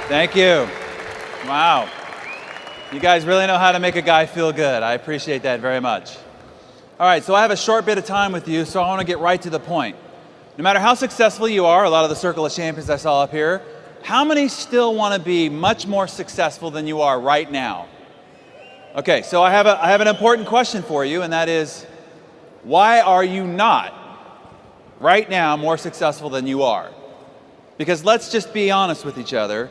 Thank you. Wow. You guys really know how to make a guy feel good. I appreciate that very much. All right, so I have a short bit of time with you, so I want to get right to the point. No matter how successful you are, a lot of the Circle of Champions I saw up here, how many still want to be much more successful than you are right now? Okay, so I have an important question for you, and that is, why are you not right now more successful than you are? Because let's just be honest with each other.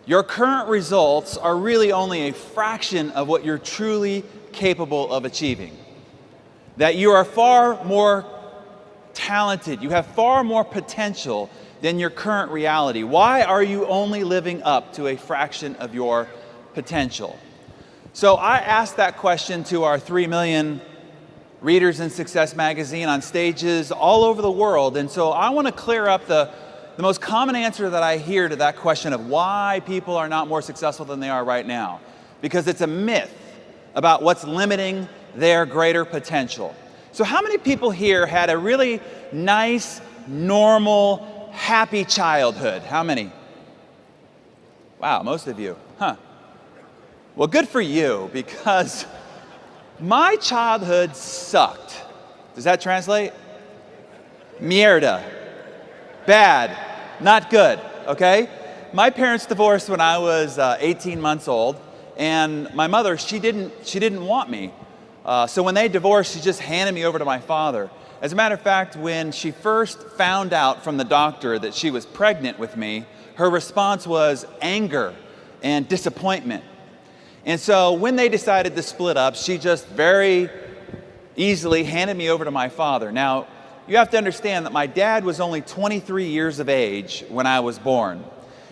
Your current results are really only a fraction of what you're truly capable of achieving. That you are far more talented, you have far more potential than your current reality. Why are you only living up to a fraction of your potential? So I asked that question to our 3 million readers in Success Magazine on stages all over the world. And so I want to clear up the most common answer that I hear to that question of why people are not more successful than they are right now. Because it's a myth about what's limiting their greater potential. So how many people here had a really nice, normal, happy childhood? How many? Wow, most of you. Huh. Well, good for you, because my childhood sucked. Does that translate? Mierda. Bad. Not good, okay? My parents divorced when I was 18 months old, and my mother, she didn't want me. So when they divorced, she just handed me over to my father. As a matter of fact, when she first found out from the doctor that she was pregnant with me, her response was anger and disappointment. And so when they decided to split up, she just very easily handed me over to my father. Now, you have to understand that my dad was only 23 years of age when I was born.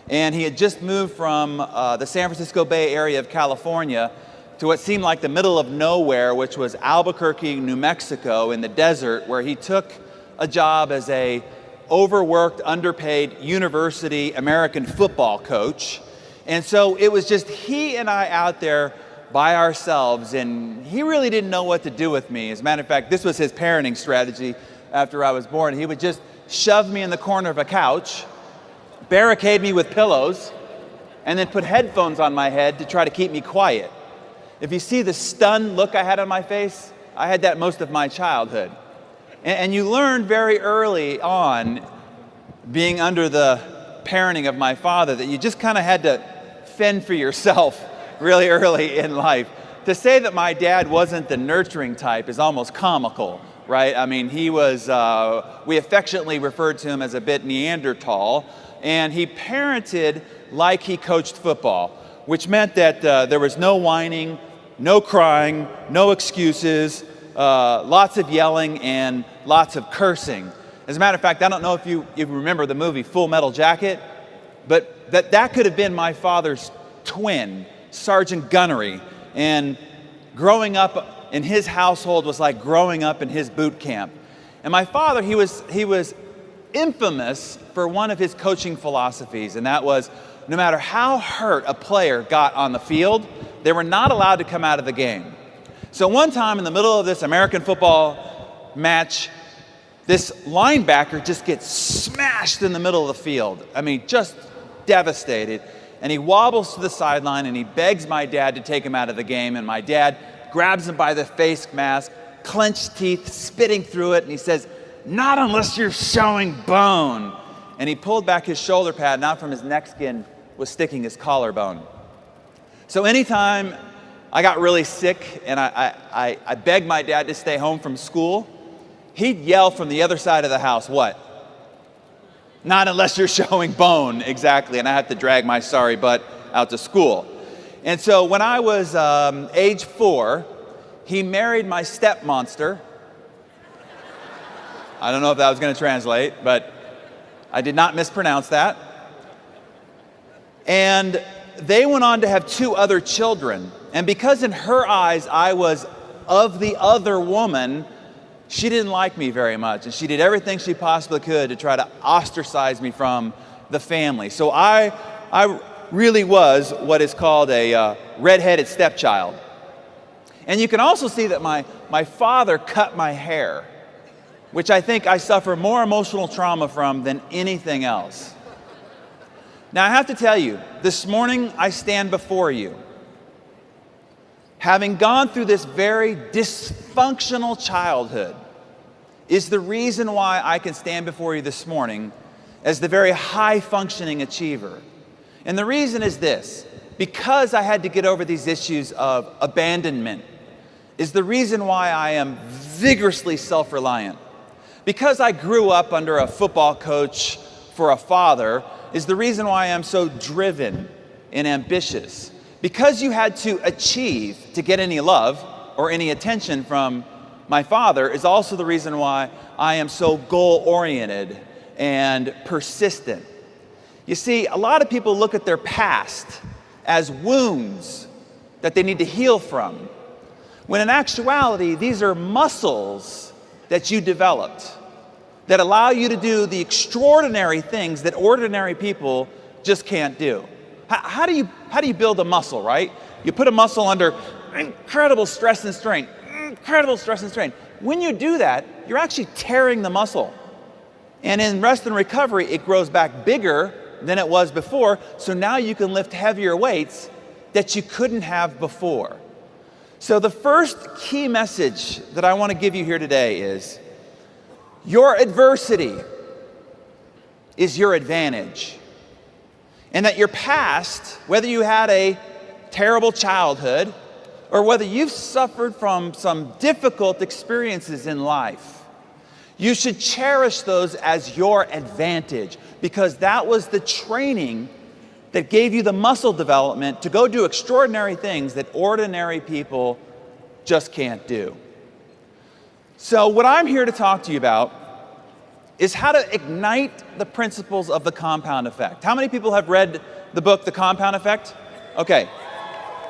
And he had just moved from the San Francisco Bay Area of California to what seemed like the middle of nowhere, which was Albuquerque, New Mexico, in the desert, where he took a job as a overworked, underpaid university American football coach. And so it was just he and I out there by ourselves, and he really didn't know what to do with me. As a matter of fact, this was his parenting strategy after I was born. He would just shove me in the corner of a couch, barricade me with pillows, and then put headphones on my head to try to keep me quiet. If you see the stunned look I had on my face, I had that most of my childhood. And you learn very early on, being under the parenting of my father, that you just kind of had to fend for yourself really early in life. To say that my dad wasn't the nurturing type is almost comical, right? I mean, he was, we affectionately referred to him as a bit Neanderthal, and he parented like he coached football, which meant that there was no whining, no crying, no excuses, lots of yelling, and lots of cursing. As a matter of fact, I don't know if you remember the movie Full Metal Jacket, but that could have been my father's twin, Sergeant Gunnery. And growing up in his household was like growing up in his boot camp. And my father, he was infamous for one of his coaching philosophies, and that was no matter how hurt a player got on the field, they were not allowed to come out of the game. So one time in the middle of this American football match, this linebacker just gets smashed in the middle of the field. I mean, just devastated. And he wobbles to the sideline and he begs my dad to take him out of the game. And my dad grabs him by the face mask, clenched teeth, spitting through it. And he says, "Not unless you're showing bone." And he pulled back his shoulder pad, and out from his neck skin was sticking his collarbone. So anytime I got really sick and I begged my dad to stay home from school, he'd yell from the other side of the house, what? "Not unless you're showing bone." Exactly. And I had to drag my sorry butt out to school. And so when I was age 4, he married my stepmonster. I don't know if that was going to translate, but I did not mispronounce that. And they went on to have 2 other children. And because in her eyes I was of the other woman, she didn't like me very much. And she did everything she possibly could to try to ostracize me from the family. So I really was what is called a redheaded stepchild. And you can also see that my father cut my hair, which I think I suffer more emotional trauma from than anything else. Now, I have to tell you, this morning I stand before you, having gone through this very dysfunctional childhood, is the reason why I can stand before you this morning as the very high-functioning achiever. And the reason is this: because I had to get over these issues of abandonment, is the reason why I am vigorously self-reliant. Because I grew up under a football coach for a father, is the reason why I am so driven and ambitious. Because you had to achieve to get any love or any attention from my father is also the reason why I am so goal-oriented and persistent. You see, a lot of people look at their past as wounds that they need to heal from, when in actuality, these are muscles that you developed that allow you to do the extraordinary things that ordinary people just can't do. How do you build a muscle, right? You put a muscle under incredible stress and strain, incredible stress and strain. When you do that, you're actually tearing the muscle. And in rest and recovery, it grows back bigger than it was before, so now you can lift heavier weights that you couldn't have before. So the first key message that I want to give you here today is, your adversity is your advantage. And that your past, whether you had a terrible childhood or whether you've suffered from some difficult experiences in life, you should cherish those as your advantage, because that was the training that gave you the muscle development to go do extraordinary things that ordinary people just can't do. So what I'm here to talk to you about is how to ignite the principles of the compound effect. How many people have read the book, The Compound Effect? Okay.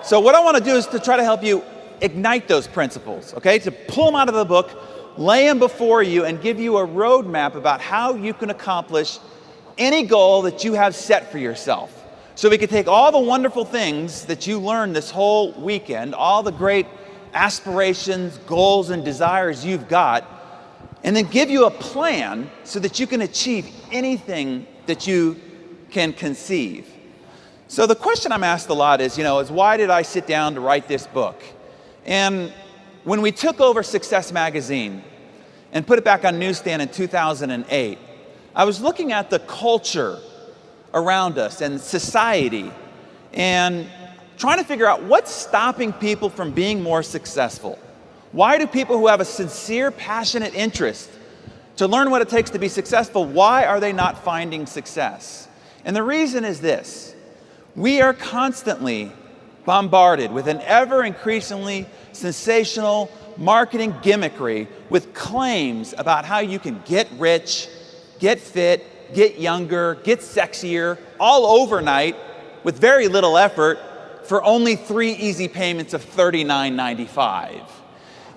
So what I want to do is to try to help you ignite those principles, okay? To pull them out of the book, lay them before you, and give you a roadmap about how you can accomplish any goal that you have set for yourself. So we can take all the wonderful things that you learned this whole weekend, all the great aspirations, goals, and desires you've got, and then give you a plan so that you can achieve anything that you can conceive. So the question I'm asked a lot is why did I sit down to write this book? And when we took over Success Magazine and put it back on newsstand in 2008, I was looking at the culture around us and society and trying to figure out what's stopping people from being more successful. Why do people who have a sincere, passionate interest to learn what it takes to be successful, why are they not finding success? And the reason is this: we are constantly bombarded with an ever increasingly sensational marketing gimmickry with claims about how you can get rich, get fit, get younger, get sexier, all overnight with very little effort for only 3 easy payments of $39.95.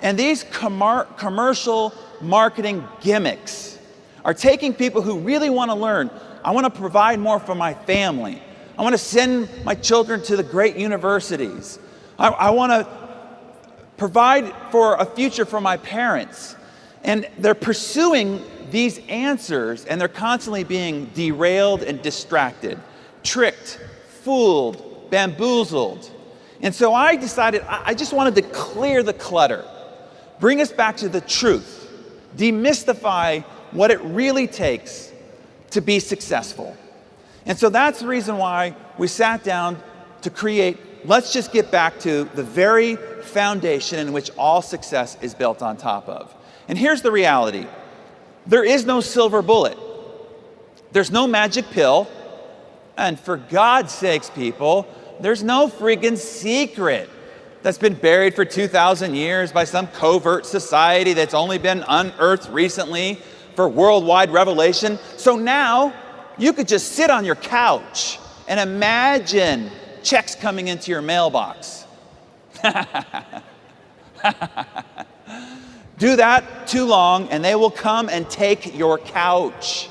And these commercial marketing gimmicks are taking people who really want to learn. I want to provide more for my family. I want to send my children to the great universities. I want to provide for a future for my parents. And they're pursuing these answers, and they're constantly being derailed and distracted, tricked, fooled, bamboozled. And so I decided I just wanted to clear the clutter, bring us back to the truth, demystify what it really takes to be successful. And so that's the reason why we sat down to create, let's just get back to the very foundation in which all success is built on top of. And here's the reality. There is no silver bullet. There's no magic pill. And for God's sakes, people, there's no freaking secret that's been buried for 2,000 years by some covert society that's only been unearthed recently for worldwide revelation. So now you could just sit on your couch and imagine checks coming into your mailbox. Do that too long and they will come and take your couch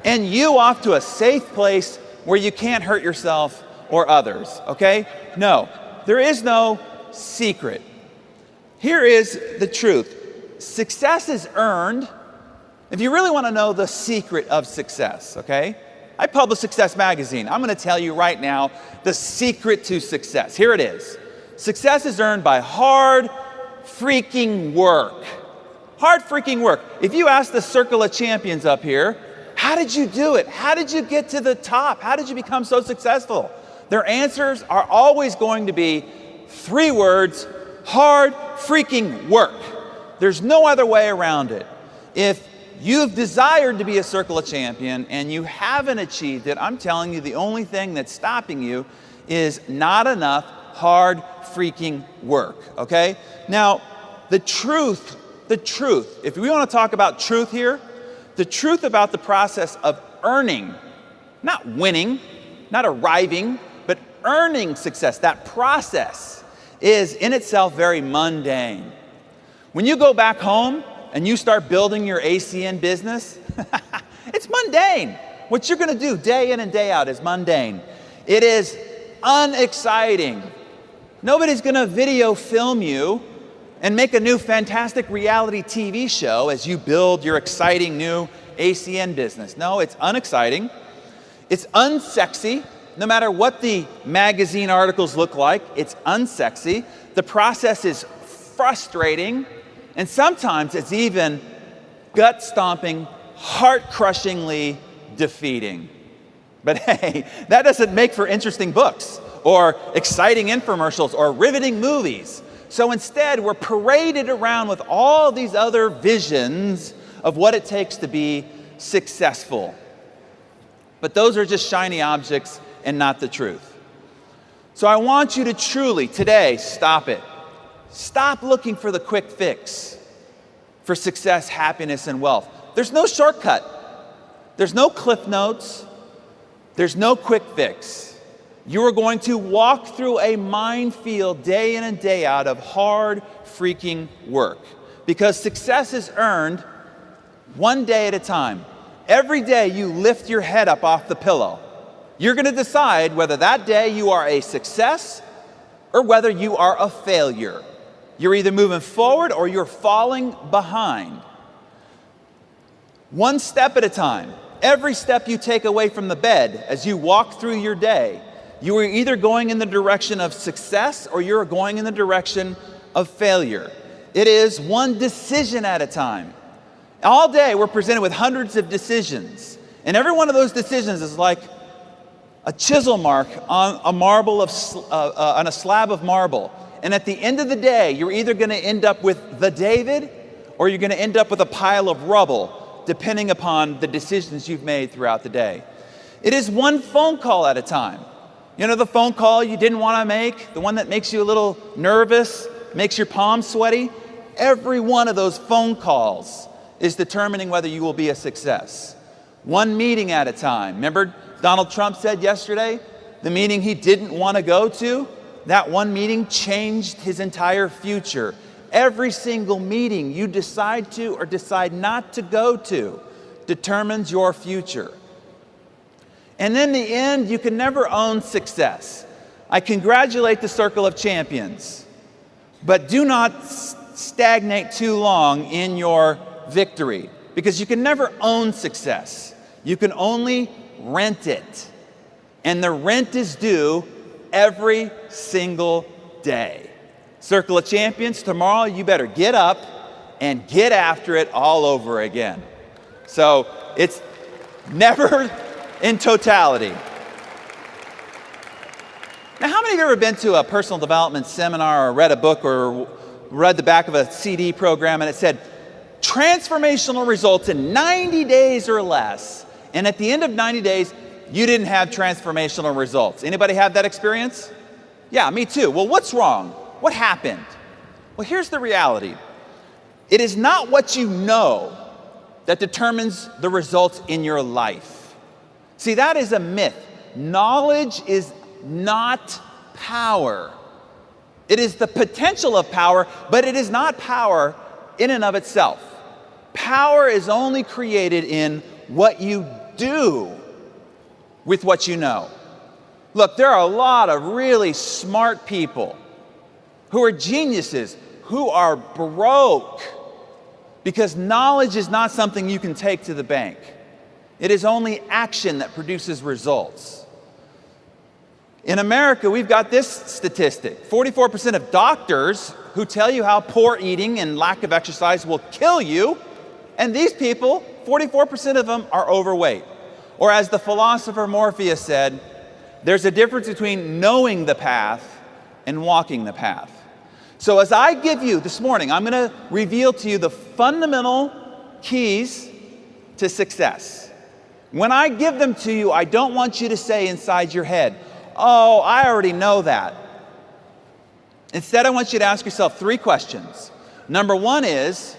and you off to a safe place where you can't hurt yourself or others, okay? No, there is no secret. Here is the truth. Success is earned. If you really want to know the secret of success, okay? I publish Success Magazine. I'm going to tell you right now the secret to success. Here it is. Success is earned by hard freaking work. Hard freaking work. If you ask the circle of champions up here, how did you do it? How did you get to the top? How did you become so successful? Their answers are always going to be 3 words: hard freaking work. There's no other way around it. If you've desired to be a circle of champion and you haven't achieved it, I'm telling you, the only thing that's stopping you is not enough hard freaking work, okay? Now, the truth, if we want to talk about truth here, the truth about the process of earning, not winning, not arriving, but earning success, that process is in itself very mundane. When you go back home and you start building your ACN business, it's mundane. What you're going to do day in and day out is mundane. It is unexciting. Nobody's going to video film you and make a new fantastic reality TV show as you build your exciting new ACN business. No, it's unexciting. It's unsexy. No matter what the magazine articles look like, it's unsexy. The process is frustrating. And sometimes it's even gut-stomping, heart-crushingly defeating. But hey, that doesn't make for interesting books or exciting infomercials or riveting movies. So instead, we're paraded around with all these other visions of what it takes to be successful. But those are just shiny objects and not the truth. So I want you to truly, today, stop it. Stop looking for the quick fix for success, happiness, and wealth. There's no shortcut. There's no cliff notes. There's no quick fix. You are going to walk through a minefield day in and day out of hard freaking work, because success is earned one day at a time. Every day you lift your head up off the pillow, you're going to decide whether that day you are a success or whether you are a failure. You're either moving forward or you're falling behind. One step at a time. Every step you take away from the bed as you walk through your day, you are either going in the direction of success or you're going in the direction of failure. It is one decision at a time. All day we're presented with hundreds of decisions, and every one of those decisions is like a chisel mark on a slab of marble. And at the end of the day, you're either going to end up with the David or you're going to end up with a pile of rubble, depending upon the decisions you've made throughout the day. It is one phone call at a time. You know, the phone call you didn't want to make, the one that makes you a little nervous, makes your palms sweaty. Every one of those phone calls is determining whether you will be a success. One meeting at a time. Remember, Donald Trump said yesterday, the meeting he didn't want to go to, that one meeting changed his entire future. Every single meeting you decide to or decide not to go to determines your future. And in the end, you can never own success. I congratulate the Circle of Champions, but do not stagnate too long in your victory, because you can never own success. You can only rent it. And the rent is due every single day. Circle of Champions, tomorrow you better get up and get after it all over again. So it's never in totality. Now, how many of you have ever been to a personal development seminar or read a book or read the back of a CD program and it said, transformational results in 90 days or less, and at the end of 90 days, you didn't have transformational results? Anybody have that experience? Yeah, me too. Well, what's wrong? What happened? Well, here's the reality. It is not what you know that determines the results in your life. See, that is a myth. Knowledge is not power. It is the potential of power, but it is not power in and of itself. Power is only created in what you do with what you know. Look, there are a lot of really smart people who are geniuses, who are broke, because knowledge is not something you can take to the bank. It is only action that produces results. In America, we've got this statistic. 44% of doctors who tell you how poor eating and lack of exercise will kill you, and these people, 44% of them are overweight. Or as the philosopher Morpheus said, there's a difference between knowing the path and walking the path. So as I give you this morning, I'm going to reveal to you the fundamental keys to success. When I give them to you, I don't want you to say inside your head, oh, I already know that. Instead, I want you to ask yourself 3 questions. Number 1 is,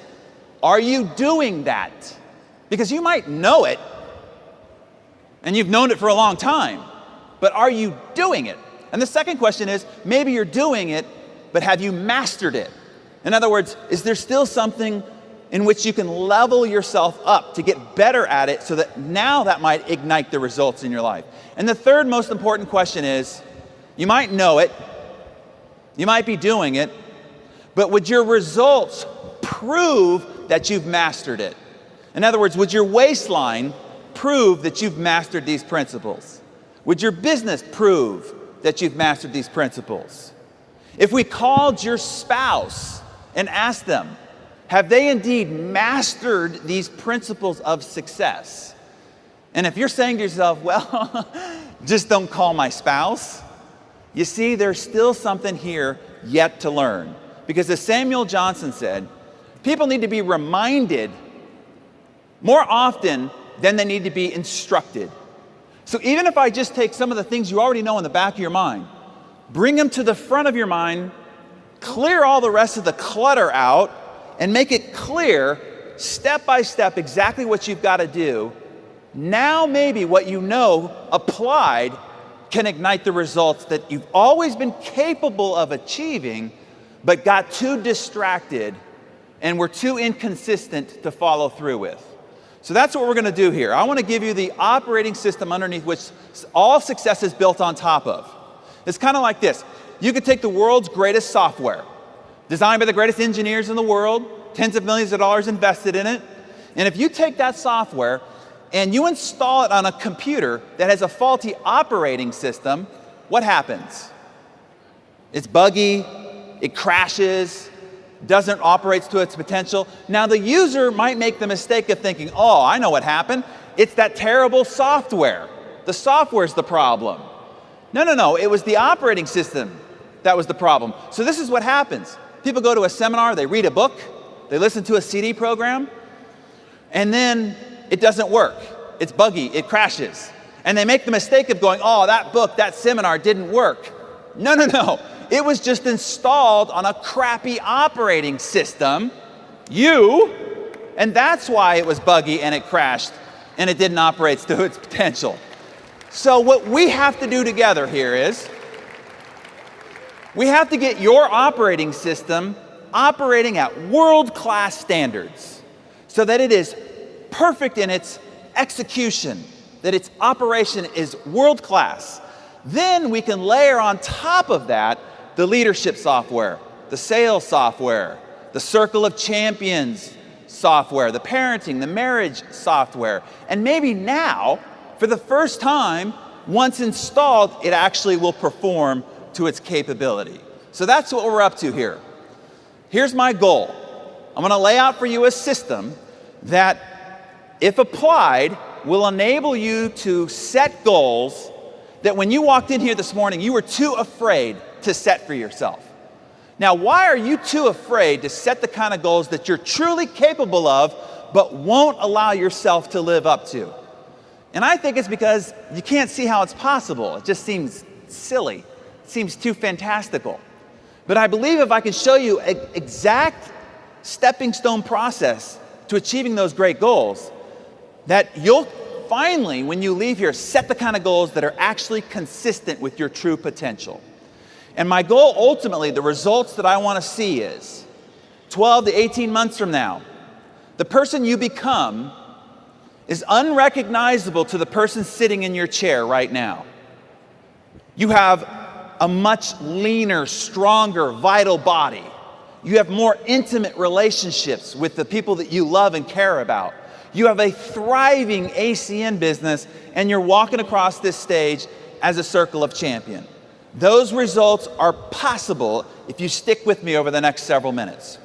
are you doing that? Because you might know it, and you've known it for a long time, but are you doing it? And the second question is, maybe you're doing it, but have you mastered it? In other words, is there still something in which you can level yourself up to get better at it so that now that might ignite the results in your life? And the third most important question is, you might know it, you might be doing it, but would your results prove that you've mastered it? In other words, would your waistline prove that you've mastered these principles? Would your business prove that you've mastered these principles? If we called your spouse and asked them, have they indeed mastered these principles of success? And if you're saying to yourself, well, just don't call my spouse, you see, there's still something here yet to learn. Because as Samuel Johnson said, people need to be reminded more often than they need to be instructed. So even if I just take some of the things you already know in the back of your mind, bring them to the front of your mind, clear all the rest of the clutter out, and make it clear, step by step, exactly what you've got to do, now maybe what you know applied can ignite the results that you've always been capable of achieving, but got too distracted and were too inconsistent to follow through with. So that's what we're going to do here. I want to give you the operating system underneath which all success is built on top of. It's kind of like this. You could take the world's greatest software, designed by the greatest engineers in the world, tens of millions of dollars invested in it. And if you take that software and you install it on a computer that has a faulty operating system, what happens? It's buggy, it crashes, doesn't operate to its potential. Now the user might make the mistake of thinking, oh, I know what happened. It's that terrible software. The software's the problem. No, it was the operating system that was the problem. So this is what happens. People go to a seminar, they read a book, they listen to a CD program, and then it doesn't work. It's buggy, it crashes. And they make the mistake of going, oh, that book, that seminar didn't work. No. It was just installed on a crappy operating system, and that's why it was buggy and it crashed and it didn't operate to its potential. So what we have to do together here is, we have to get your operating system operating at world-class standards so that it is perfect in its execution, that its operation is world-class. Then we can layer on top of that the leadership software, the sales software, the circle of champions software, the parenting, the marriage software. And maybe now, for the first time, once installed, it actually will perform to its capability. So that's what we're up to here. Here's my goal. I'm going to lay out for you a system that, if applied, will enable you to set goals that when you walked in here this morning, you were too afraid to set for yourself. Now, why are you too afraid to set the kind of goals that you're truly capable of, but won't allow yourself to live up to? And I think it's because you can't see how it's possible. It just seems silly. It seems too fantastical. But I believe if I can show you an exact stepping stone process to achieving those great goals, that you'll finally, when you leave here, set the kind of goals that are actually consistent with your true potential. And my goal, ultimately, the results that I want to see is 12 to 18 months from now, the person you become is unrecognizable to the person sitting in your chair right now. You have a much leaner, stronger, vital body. You have more intimate relationships with the people that you love and care about. You have a thriving ACN business, and you're walking across this stage as a circle of champion. Those results are possible if you stick with me over the next several minutes.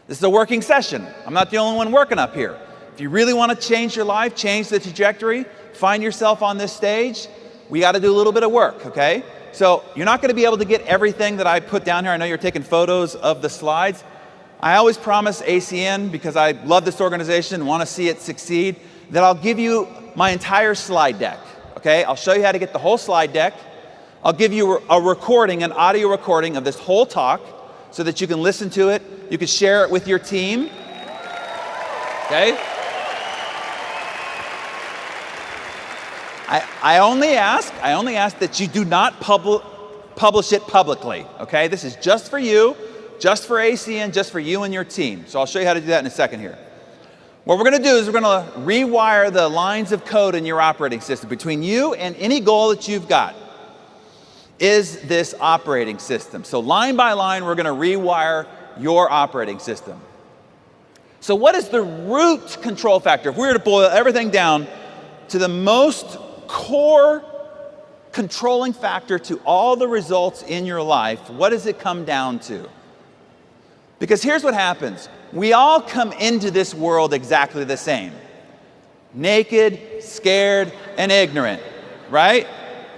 This is a working session. I'm not the only one working up here. If you really want to change your life, change the trajectory, find yourself on this stage, we got to do a little bit of work, okay? So you're not going to be able to get everything that I put down here. I know you're taking photos of the slides. I always promise ACN, because I love this organization, want to see it succeed, that I'll give you my entire slide deck, okay? I'll show you how to get the whole slide deck. I'll give you a recording, an audio recording of this whole talk so that you can listen to it. You can share it with your team, okay? I only ask that you do not publish it publicly, okay? This is just for you, just for ACN, just for you and your team. So I'll show you how to do that in a second here. What we're going to do is we're going to rewire the lines of code in your operating system. Between you and any goal that you've got is this operating system. So line by line, we're going to rewire your operating system. So what is the root control factor? If we were to boil everything down to the most core controlling factor to all the results in your life, what does it come down to? Because here's what happens. We all come into this world exactly the same. Naked, scared, and ignorant, right?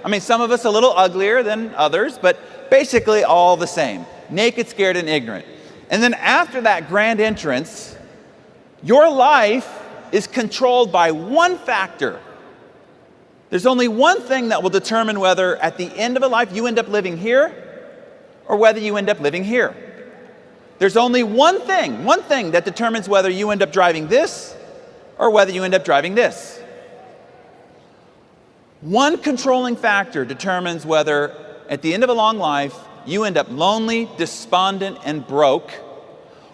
I mean, some of us a little uglier than others, but basically all the same. Naked, scared, and ignorant. And then after that grand entrance, your life is controlled by one factor. There's only one thing that will determine whether at the end of a life you end up living here or whether you end up living here. There's only one thing that determines whether you end up driving this or whether you end up driving this. One controlling factor determines whether at the end of a long life you end up lonely, despondent, and broke,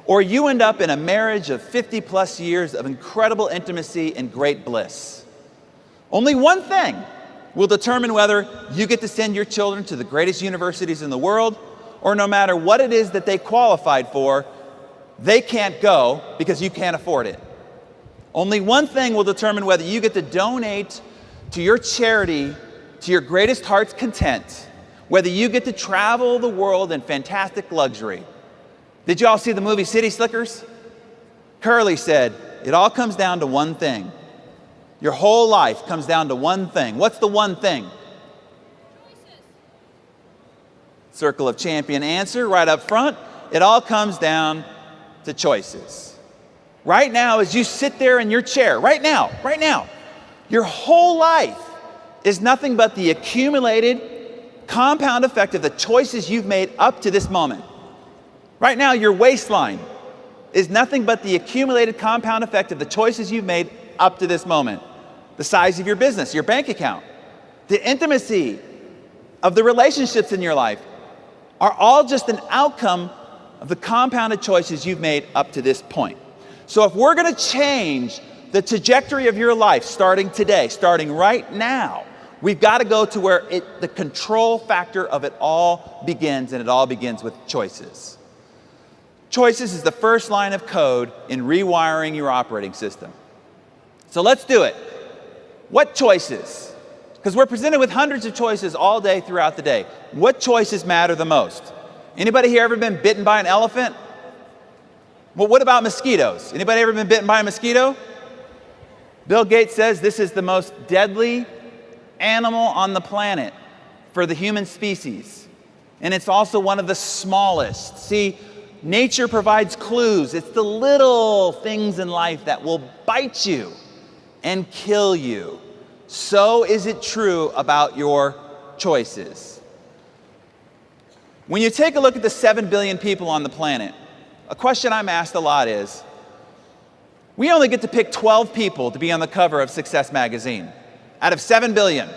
or you end up in a marriage of 50 plus years of incredible intimacy and great bliss. Only one thing will determine whether you get to send your children to the greatest universities in the world, or no matter what it is that they qualified for, they can't go because you can't afford it. Only one thing will determine whether you get to donate to your charity to your greatest heart's content, whether you get to travel the world in fantastic luxury. Did you all see the movie City Slickers? Curly said, it all comes down to one thing. Your whole life comes down to one thing. What's the one thing? Choices. Circle of champion answer right up front. It all comes down to choices. Right now, as you sit there in your chair, right now, your whole life is nothing but the accumulated compound effect of the choices you've made up to this moment. Right now, your waistline is nothing but the accumulated compound effect of the choices you've made up to this moment. The size of your business, your bank account, the intimacy of the relationships in your life are all just an outcome of the compounded choices you've made up to this point. So if we're going to change the trajectory of your life starting today, starting right now, we've got to go to where the control factor of it all begins, and it all begins with choices. Choices is the first line of code in rewiring your operating system. So let's do it. What choices? Because we're presented with hundreds of choices all day throughout the day. What choices matter the most? Anybody here ever been bitten by an elephant? Well, what about mosquitoes? Anybody ever been bitten by a mosquito? Bill Gates says this is the most deadly animal on the planet for the human species. And it's also one of the smallest. See, nature provides clues. It's the little things in life that will bite you and kill you. So is it true about your choices. When you take a look at the 7 billion people on the planet, a question I'm asked a lot is, we only get to pick 12 people to be on the cover of Success magazine out of 7 billion.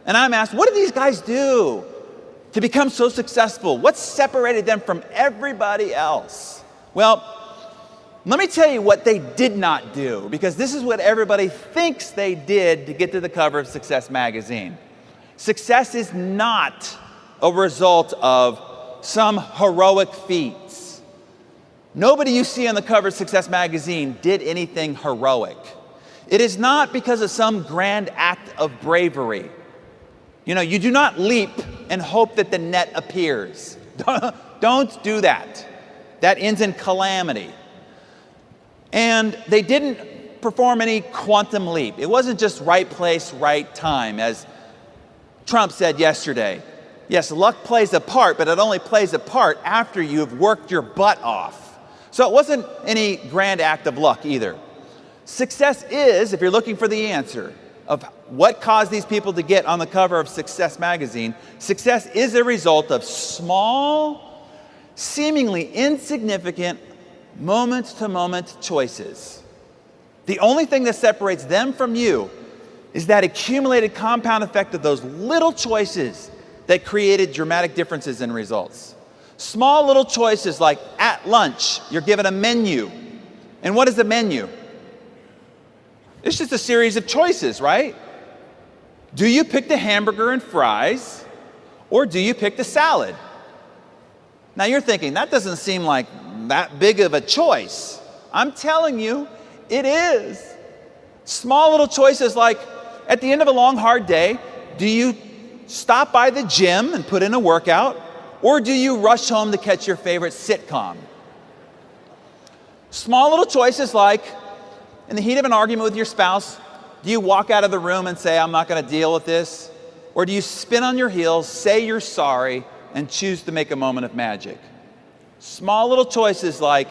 And I'm asked, what do these guys do to become so successful? What separated them from everybody else? Well, let me tell you what they did not do, because this is what everybody thinks they did to get to the cover of Success magazine. Success is not a result of some heroic feats. Nobody you see on the cover of Success Magazine did anything heroic. It is not because of some grand act of bravery. You do not leap and hope that the net appears. Don't do that. That ends in calamity. And they didn't perform any quantum leap. It wasn't just right place, right time, as Trump said yesterday. Yes, luck plays a part, but it only plays a part after you've worked your butt off. So it wasn't any grand act of luck either. Success is, if you're looking for the answer of what caused these people to get on the cover of Success Magazine, success is a result of small, seemingly insignificant, moment-to-moment choices. The only thing that separates them from you is that accumulated compound effect of those little choices that created dramatic differences in results. Small little choices like at lunch, you're given a menu. And what is the menu? It's just a series of choices, right? Do you pick the hamburger and fries, or do you pick the salad? Now you're thinking, that doesn't seem like that big of a choice. I'm telling you, it is. Small little choices like, at the end of a long, hard day, do you stop by the gym and put in a workout, or do you rush home to catch your favorite sitcom? Small little choices like, in the heat of an argument with your spouse, do you walk out of the room and say, I'm not going to deal with this? Or do you spin on your heels, say you're sorry, and choose to make a moment of magic? Small little choices like,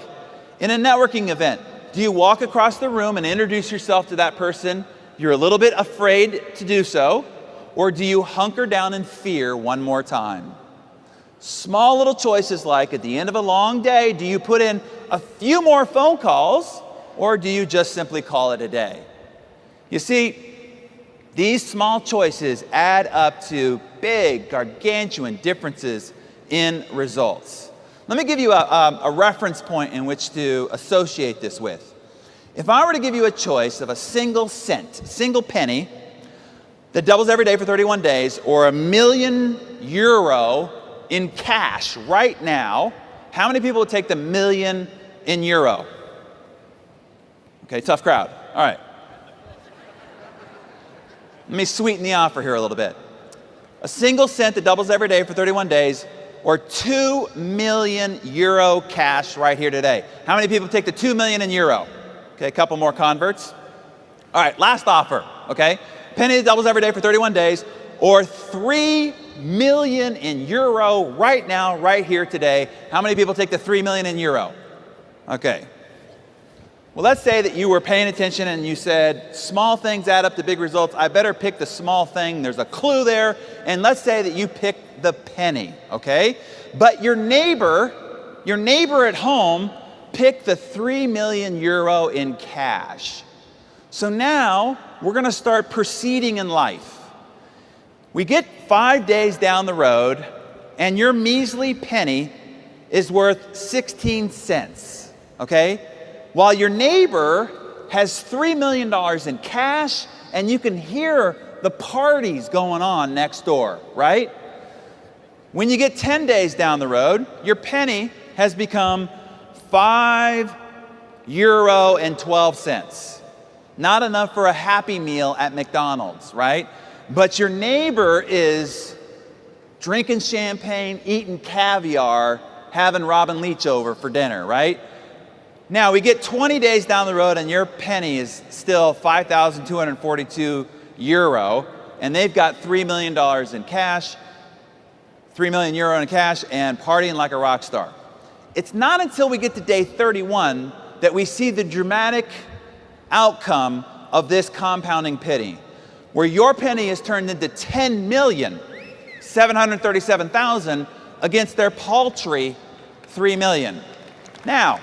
in a networking event, do you walk across the room and introduce yourself to that person? You're a little bit afraid to do so. Or do you hunker down in fear one more time? Small little choices like, at the end of a long day, do you put in a few more phone calls, or do you just simply call it a day? You see, these small choices add up to big, gargantuan differences in results. Let me give you a reference point in which to associate this with. If I were to give you a choice of a single cent, single penny, that doubles every day for 31 days, or €1,000,000 in cash right now, how many people would take the million in euro? Okay, tough crowd. All right. Let me sweeten the offer here a little bit. A single cent that doubles every day for 31 days, or €2,000,000 cash right here today. How many people take the 2,000,000 in euro? Okay, a couple more converts. All right, last offer, okay? Penny that doubles every day for 31 days, or 3,000,000 in euro right now, right here today. How many people take the 3,000,000 in euro? Okay. Well, let's say that you were paying attention and you said, small things add up to big results. I better pick the small thing. There's a clue there. And let's say that you picked the penny, okay? But your neighbor at home picked the 3,000,000 euro in cash. So now we're going to start proceeding in life. We get 5 days down the road, and your measly penny is worth 16 cents, okay? While your neighbor has $3,000,000 in cash, and you can hear the parties going on next door, right? When you get 10 days down the road, your penny has become €5.12. Not enough for a Happy Meal at McDonald's, right? But your neighbor is drinking champagne, eating caviar, having Robin Leach over for dinner, right? Now, we get 20 days down the road and your penny is still €5,242, and they've got $3,000,000 in cash, €3,000,000 in cash, and partying like a rock star. It's not until we get to day 31 that we see the dramatic outcome of this compounding penny, where your penny is turned into 10,737,000 against their paltry 3,000,000. Now,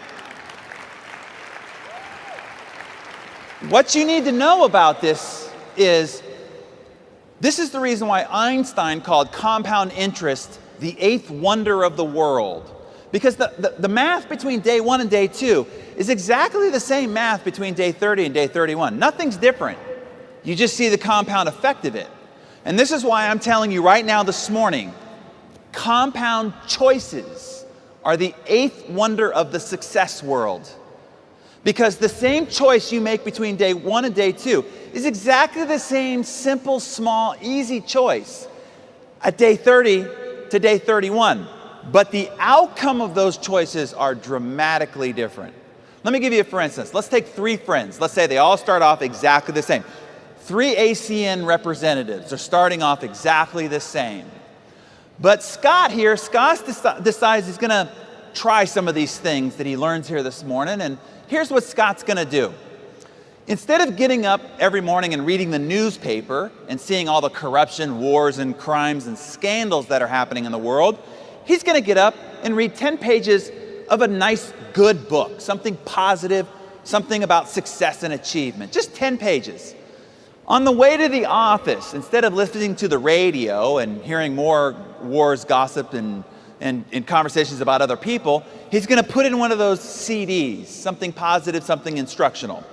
what you need to know about this is the reason why Einstein called compound interest the eighth wonder of the world. Because the math between day 1 and day 2 is exactly the same math between day 30 and day 31. Nothing's different. You just see the compound effect of it. And this is why I'm telling you right now this morning, compound choices are the eighth wonder of the success world. Because the same choice you make between day 1 and day 2 is exactly the same simple, small, easy choice at day 30 to day 31. But the outcome of those choices are dramatically different. Let me give you a for instance. Let's take 3 friends. Let's say they all start off exactly the same. 3 ACN representatives are starting off exactly the same. But Scott decides he's going to try some of these things that he learns here this morning. And here's what Scott's going to do. Instead of getting up every morning and reading the newspaper and seeing all the corruption, wars, and crimes and scandals that are happening in the world, he's going to get up and read 10 pages of a nice, good book, something positive, something about success and achievement, just 10 pages. On the way to the office, instead of listening to the radio and hearing more wars, gossip, and conversations about other people, he's going to put in one of those CDs, something positive, something instructional.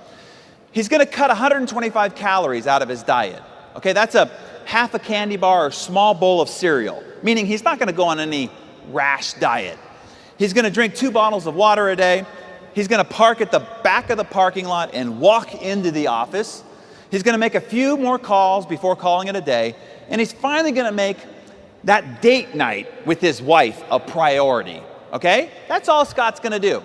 He's going to cut 125 calories out of his diet. Okay, that's a half a candy bar or small bowl of cereal, meaning he's not going to go on any rash diet. He's going to drink 2 bottles of water a day. He's going to park at the back of the parking lot and walk into the office. He's going to make a few more calls before calling it a day, and he's finally going to make that date night with his wife a priority, okay? That's all Scott's going to do.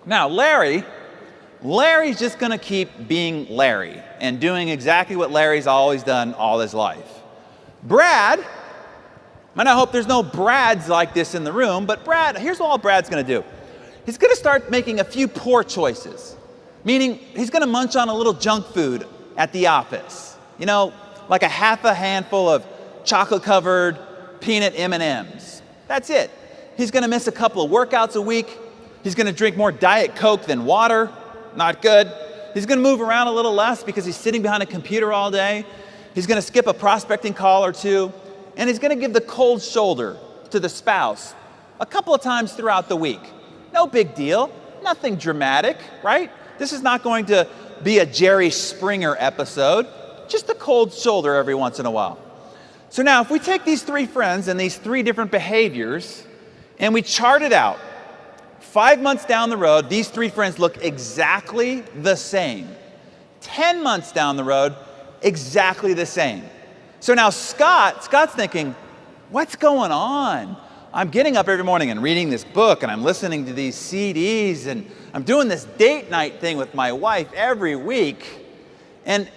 Now, Larry's just going to keep being Larry and doing exactly what Larry's always done all his life. Brad, and I hope there's no Brads like this in the room, but Brad, here's all Brad's going to do. He's going to start making a few poor choices, meaning he's going to munch on a little junk food at the office. You know, like a half a handful of chocolate-covered peanut M&Ms. That's it. He's going to miss a couple of workouts a week. He's going to drink more Diet Coke than water. Not good. He's going to move around a little less because he's sitting behind a computer all day. He's going to skip a prospecting call or 2. And he's going to give the cold shoulder to the spouse a couple of times throughout the week. No big deal. Nothing dramatic, right? This is not going to be a Jerry Springer episode. Just a cold shoulder every once in a while. So now, if we take these 3 friends and these 3 different behaviors and we chart it out, 5 months down the road, these 3 friends look exactly the same. 10 months down the road, exactly the same. So now Scott's thinking, what's going on? I'm getting up every morning and reading this book, and I'm listening to these CDs, and I'm doing this date night thing with my wife every week, and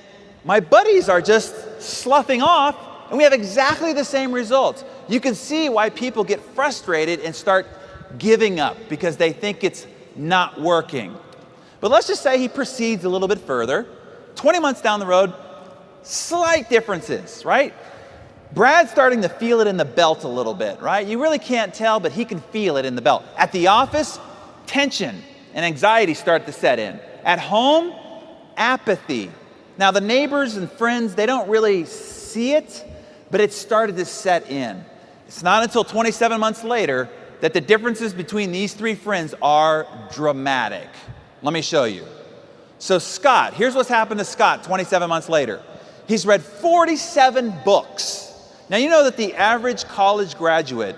my buddies are just sloughing off, and we have exactly the same results. You can see why people get frustrated and start giving up because they think it's not working. But let's just say he proceeds a little bit further. 20 months down the road, slight differences, right? Brad's starting to feel it in the belt a little bit, right? You really can't tell, but he can feel it in the belt. At the office, tension and anxiety start to set in. At home, apathy. Now, the neighbors and friends, they don't really see it, but it started to set in. It's not until 27 months later that the differences between these 3 friends are dramatic. Let me show you. So Scott, here's what's happened to Scott 27 months later. He's read 47 books. Now, you know that the average college graduate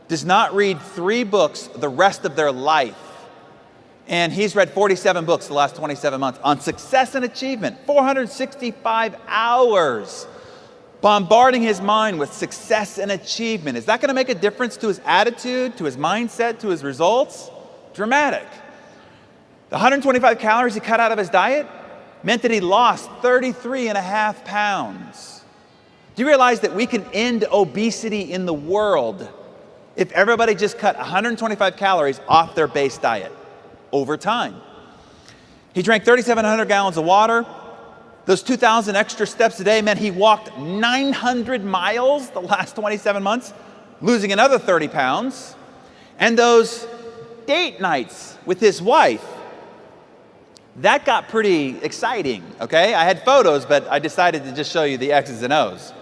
does not read 3 books the rest of their life. And he's read 47 books the last 27 months on success and achievement, 465 hours, bombarding his mind with success and achievement. Is that going to make a difference to his attitude, to his mindset, to his results? Dramatic. The 125 calories he cut out of his diet meant that he lost 33.5 pounds. Do you realize that we can end obesity in the world if everybody just cut 125 calories off their base diet over time? He drank 3,700 gallons of water. Those 2,000 extra steps a day meant he walked 900 miles the last 27 months, losing another 30 pounds. And those date nights with his wife, that got pretty exciting, okay? I had photos, but I decided to just show you the X's and O's.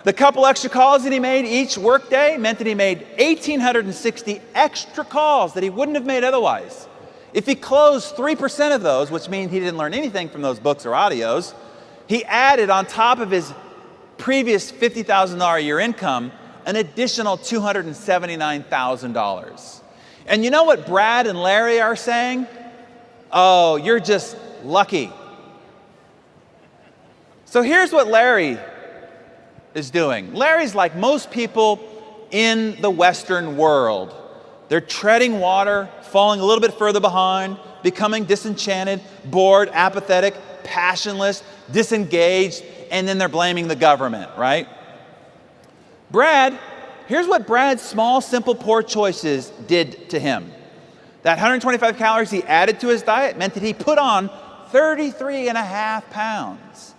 The couple extra calls that he made each workday meant that he made 1,860 extra calls that he wouldn't have made otherwise. If he closed 3% of those, which means he didn't learn anything from those books or audios, he added on top of his previous $50,000 a year income an additional $279,000. And you know what Brad and Larry are saying? Oh, you're just lucky. So here's what Larry is doing. Larry's like most people in the Western world. They're treading water, falling a little bit further behind, becoming disenchanted, bored, apathetic, passionless, disengaged, and then they're blaming the government, right? Here's what Brad's small, simple, poor choices did to him. That 125 calories he added to his diet meant that he put on 33.5 pounds.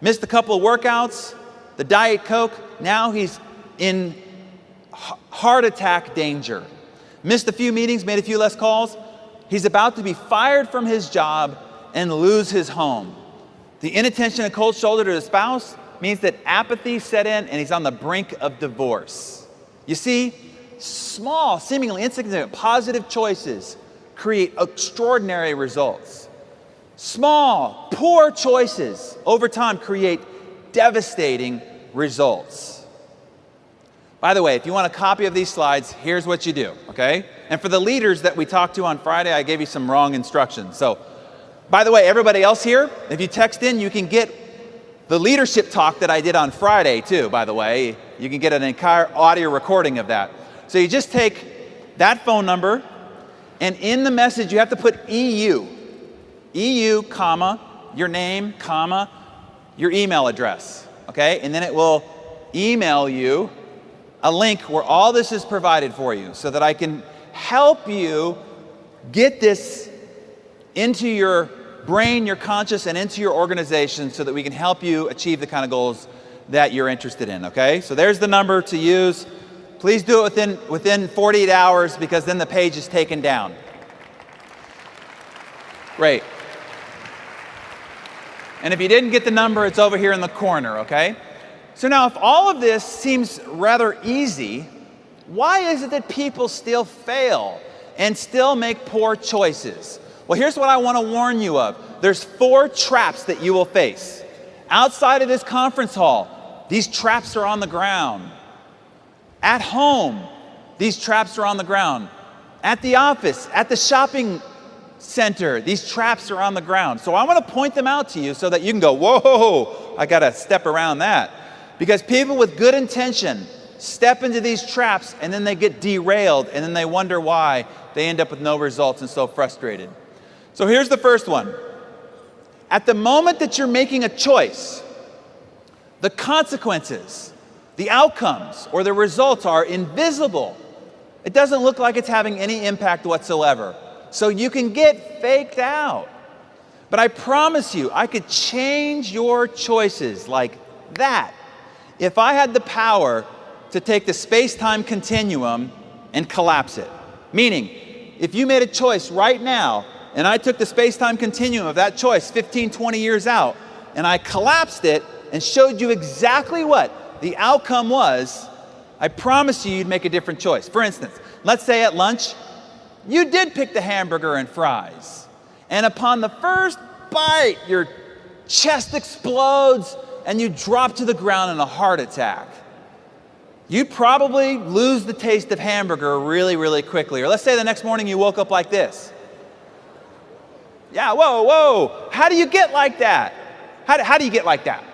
Missed a couple of workouts, the Diet Coke, now he's in heart attack danger. Missed a few meetings, made a few less calls. He's about to be fired from his job and lose his home. The inattention and cold shoulder to his spouse means that apathy set in and he's on the brink of divorce. You see, small, seemingly insignificant, positive choices create extraordinary results. Small, poor choices over time create devastating results. By the way, if you want a copy of these slides, here's what you do, okay? And for the leaders that we talked to on Friday, I gave you some wrong instructions. So, by the way, everybody else here, if you text in, you can get the leadership talk that I did on Friday too, by the way. You can get an entire audio recording of that. So you just take that phone number, and in the message you have to put EU, comma, your name, comma, your email address, okay? And then it will email you a link where all this is provided for you so that I can help you get this into your brain, your conscious, and into your organization so that we can help you achieve the kind of goals that you're interested in, okay? So there's the number to use. Please do it within 48 hours because then the page is taken down. Great. And if you didn't get the number, it's over here in the corner, okay? So now if all of this seems rather easy, why is it that people still fail and still make poor choices? Well, here's what I want to warn you of. There's 4 traps that you will face. Outside of this conference hall, these traps are on the ground. At home, these traps are on the ground. At the office, at the shopping center, these traps are on the ground. So I want to point them out to you so that you can go, whoa, I got to step around that. Because people with good intention step into these traps and then they get derailed and then they wonder why they end up with no results and so frustrated. So here's the first one. At the moment that you're making a choice, the consequences, the outcomes, or the results are invisible. It doesn't look like it's having any impact whatsoever. So you can get faked out. But I promise you, I could change your choices like that if I had the power to take the space-time continuum and collapse it. Meaning, if you made a choice right now, and I took the space-time continuum of that choice 15, 20 years out, and I collapsed it and showed you exactly what the outcome was, I promise you'd make a different choice. For instance, let's say at lunch, you did pick the hamburger and fries. And upon the first bite, your chest explodes and you drop to the ground in a heart attack. You'd probably lose the taste of hamburger really, really quickly. Or let's say the next morning you woke up like this. Yeah, whoa. How do you get like that? How do you get like that?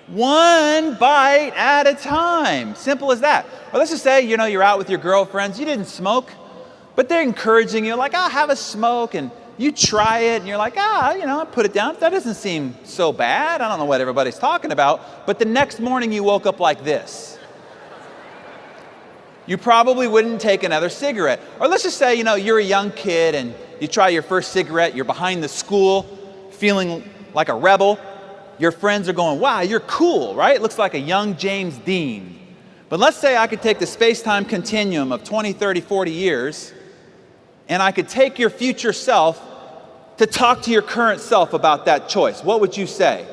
One bite at a time. Simple as that. Or let's just say, you're out with your girlfriends. You didn't smoke, but they're encouraging you, like, have a smoke. And you try it, and you're like, put it down. That doesn't seem so bad. I don't know what everybody's talking about. But the next morning you woke up like this. You probably wouldn't take another cigarette. Or let's just say, you're a young kid and you try your first cigarette, you're behind the school, feeling like a rebel. Your friends are going, wow, you're cool, right? It looks like a young James Dean. But let's say I could take the space-time continuum of 20, 30, 40 years, and I could take your future self to talk to your current self about that choice. What would you say?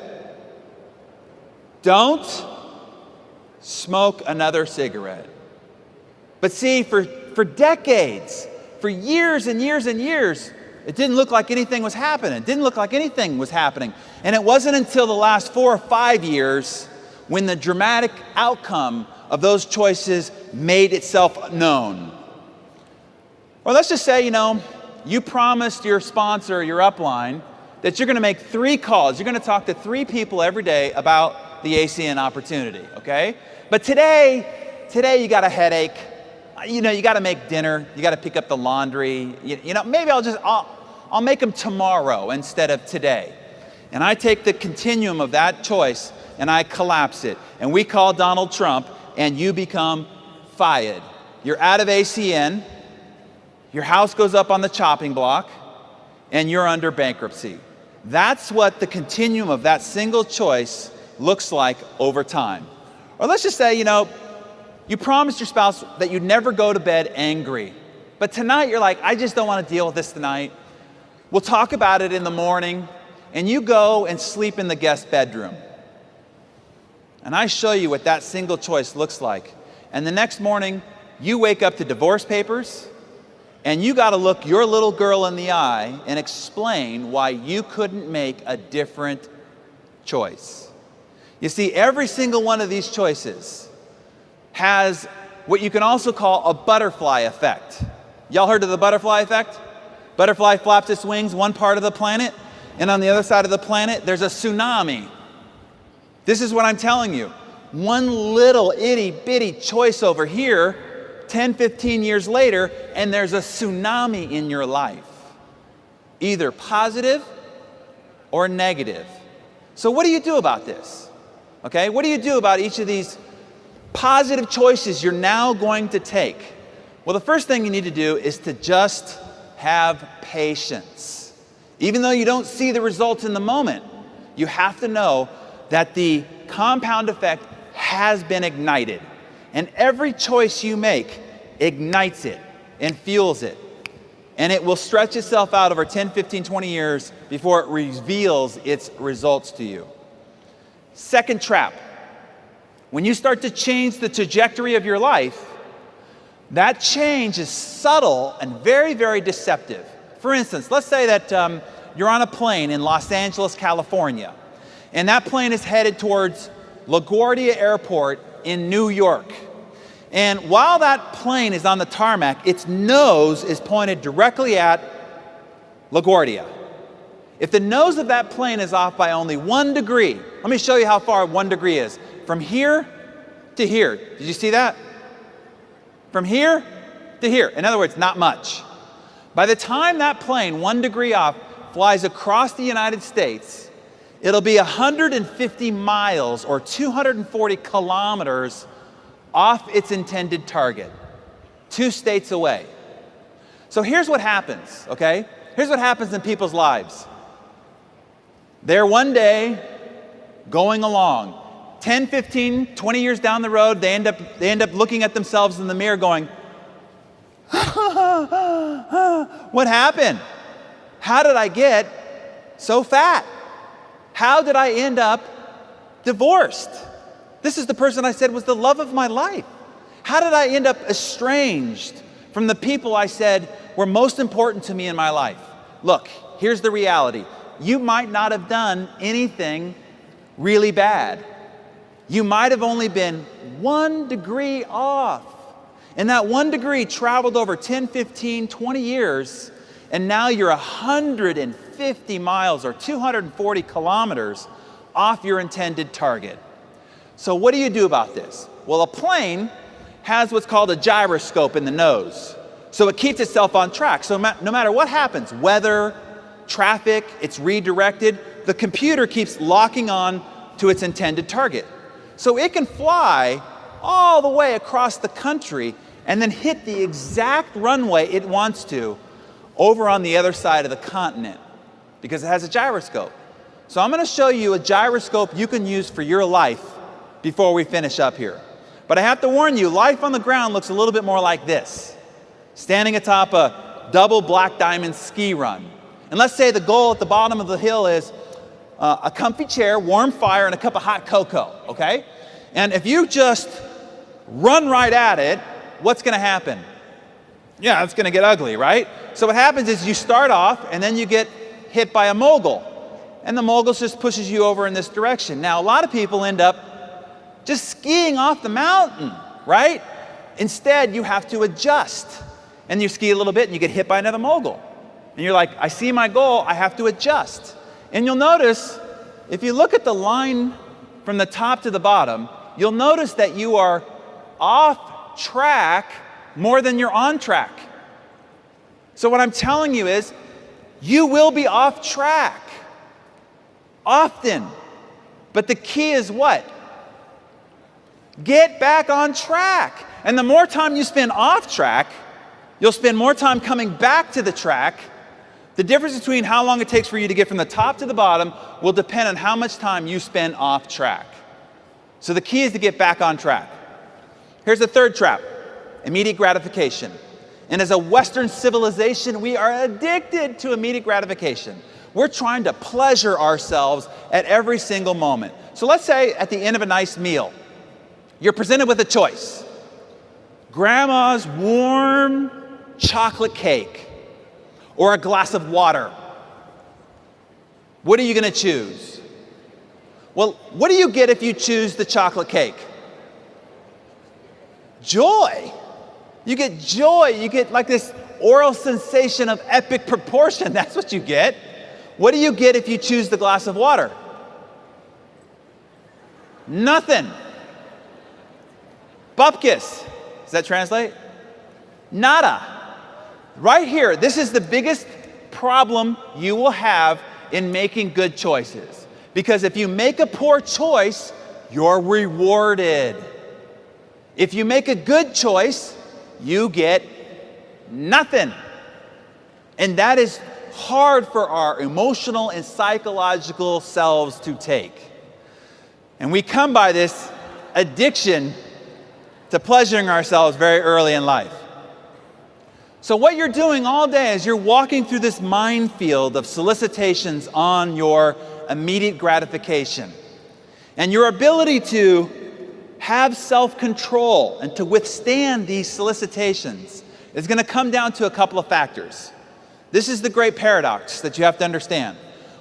Don't smoke another cigarette. But see, for decades, for years and years and years, it didn't look like anything was happening. And it wasn't until the last 4 or 5 years when the dramatic outcome of those choices made itself known. Or let's just say, you promised your sponsor, your upline, that you're going to make 3 calls. You're going to talk to 3 people every day about the ACN opportunity, okay? But today you got a headache. You got to make dinner. You got to pick up the laundry. Maybe I'll make them tomorrow instead of today. And I take the continuum of that choice and I collapse it. And we call Donald Trump and you become fired. You're out of ACN. Your house goes up on the chopping block and you're under bankruptcy. That's what the continuum of that single choice looks like over time. Or let's just say, you promised your spouse that you'd never go to bed angry. But tonight you're like, I just don't want to deal with this tonight. We'll talk about it in the morning. And you go and sleep in the guest bedroom. And I show you what that single choice looks like. And the next morning, you wake up to divorce papers. And you got to look your little girl in the eye and explain why you couldn't make a different choice. You see, every single one of these choices has what you can also call a butterfly effect. Y'all heard of the butterfly effect? Butterfly flaps its wings one part of the planet, and on the other side of the planet, there's a tsunami. This is what I'm telling you. One little itty-bitty choice over here, 10, 15 years later, and there's a tsunami in your life. Either positive or negative. So what do you do about this? Okay, what do you do about each of these positive choices you're now going to take? Well, the first thing you need to do is to just have patience. Even though you don't see the results in the moment, you have to know that the compound effect has been ignited. And every choice you make ignites it and fuels it. And it will stretch itself out over 10, 15, 20 years before it reveals its results to you. Second trap. When you start to change the trajectory of your life, that change is subtle and very, very deceptive. For instance, let's say that you're on a plane in Los Angeles, California, and that plane is headed towards LaGuardia Airport in New York. And while that plane is on the tarmac, its nose is pointed directly at LaGuardia. If the nose of that plane is off by only 1 degree, let me show you how far 1 degree is. From here to here. Did you see that? From here to here. In other words, not much. By the time that plane, 1 degree off, flies across the United States, it'll be 150 miles or 240 kilometers off its intended target, 2 states away. So here's what happens, okay? Here's what happens in people's lives. They're one day going along. 10, 15, 20 years down the road, they end up looking at themselves in the mirror going, what happened? How did I get so fat? How did I end up divorced? This is the person I said was the love of my life. How did I end up estranged from the people I said were most important to me in my life? Look, here's the reality. You might not have done anything really bad. You might have only been 1 degree off. And that 1 degree traveled over 10, 15, 20 years, and now you're 150 miles or 240 kilometers off your intended target. So what do you do about this? Well, a plane has what's called a gyroscope in the nose. So it keeps itself on track. So no matter what happens, weather, traffic, it's redirected, the computer keeps locking on to its intended target. So it can fly all the way across the country and then hit the exact runway it wants to over on the other side of the continent because it has a gyroscope. So I'm going to show you a gyroscope you can use for your life before we finish up here. But I have to warn you, life on the ground looks a little bit more like this. Standing atop a double black diamond ski run. And let's say the goal at the bottom of the hill is a comfy chair, warm fire, and a cup of hot cocoa, okay? And if you just run right at it, what's going to happen? Yeah, it's going to get ugly, right? So what happens is you start off, and then you get hit by a mogul. And the mogul just pushes you over in this direction. Now, a lot of people end up just skiing off the mountain, right? Instead, you have to adjust. And you ski a little bit and you get hit by another mogul. And you're like, I see my goal, I have to adjust. And you'll notice, if you look at the line from the top to the bottom, you'll notice that you are off track more than you're on track. So what I'm telling you is, you will be off track often. But the key is what? Get back on track. And the more time you spend off track, you'll spend more time coming back to the track. The difference between how long it takes for you to get from the top to the bottom will depend on how much time you spend off track. So the key is to get back on track. Here's the third trap: immediate gratification. And as a Western civilization, we are addicted to immediate gratification. We're trying to pleasure ourselves at every single moment. So let's say at the end of a nice meal, you're presented with a choice: Grandma's warm chocolate cake or a glass of water. What are you going to choose? Well, what do you get if you choose the chocolate cake? Joy. You get joy. You get like this oral sensation of epic proportion. That's what you get. What do you get if you choose the glass of water? Nothing. Bupkis. Does that translate? Nada. Right here, this is the biggest problem you will have in making good choices. Because if you make a poor choice, you're rewarded. If you make a good choice, you get nothing. And that is hard for our emotional and psychological selves to take. And we come by this addiction to pleasuring ourselves very early in life. So what you're doing all day is you're walking through this minefield of solicitations on your immediate gratification. And your ability to have self-control and to withstand these solicitations is going to come down to a couple of factors. This is the great paradox that you have to understand.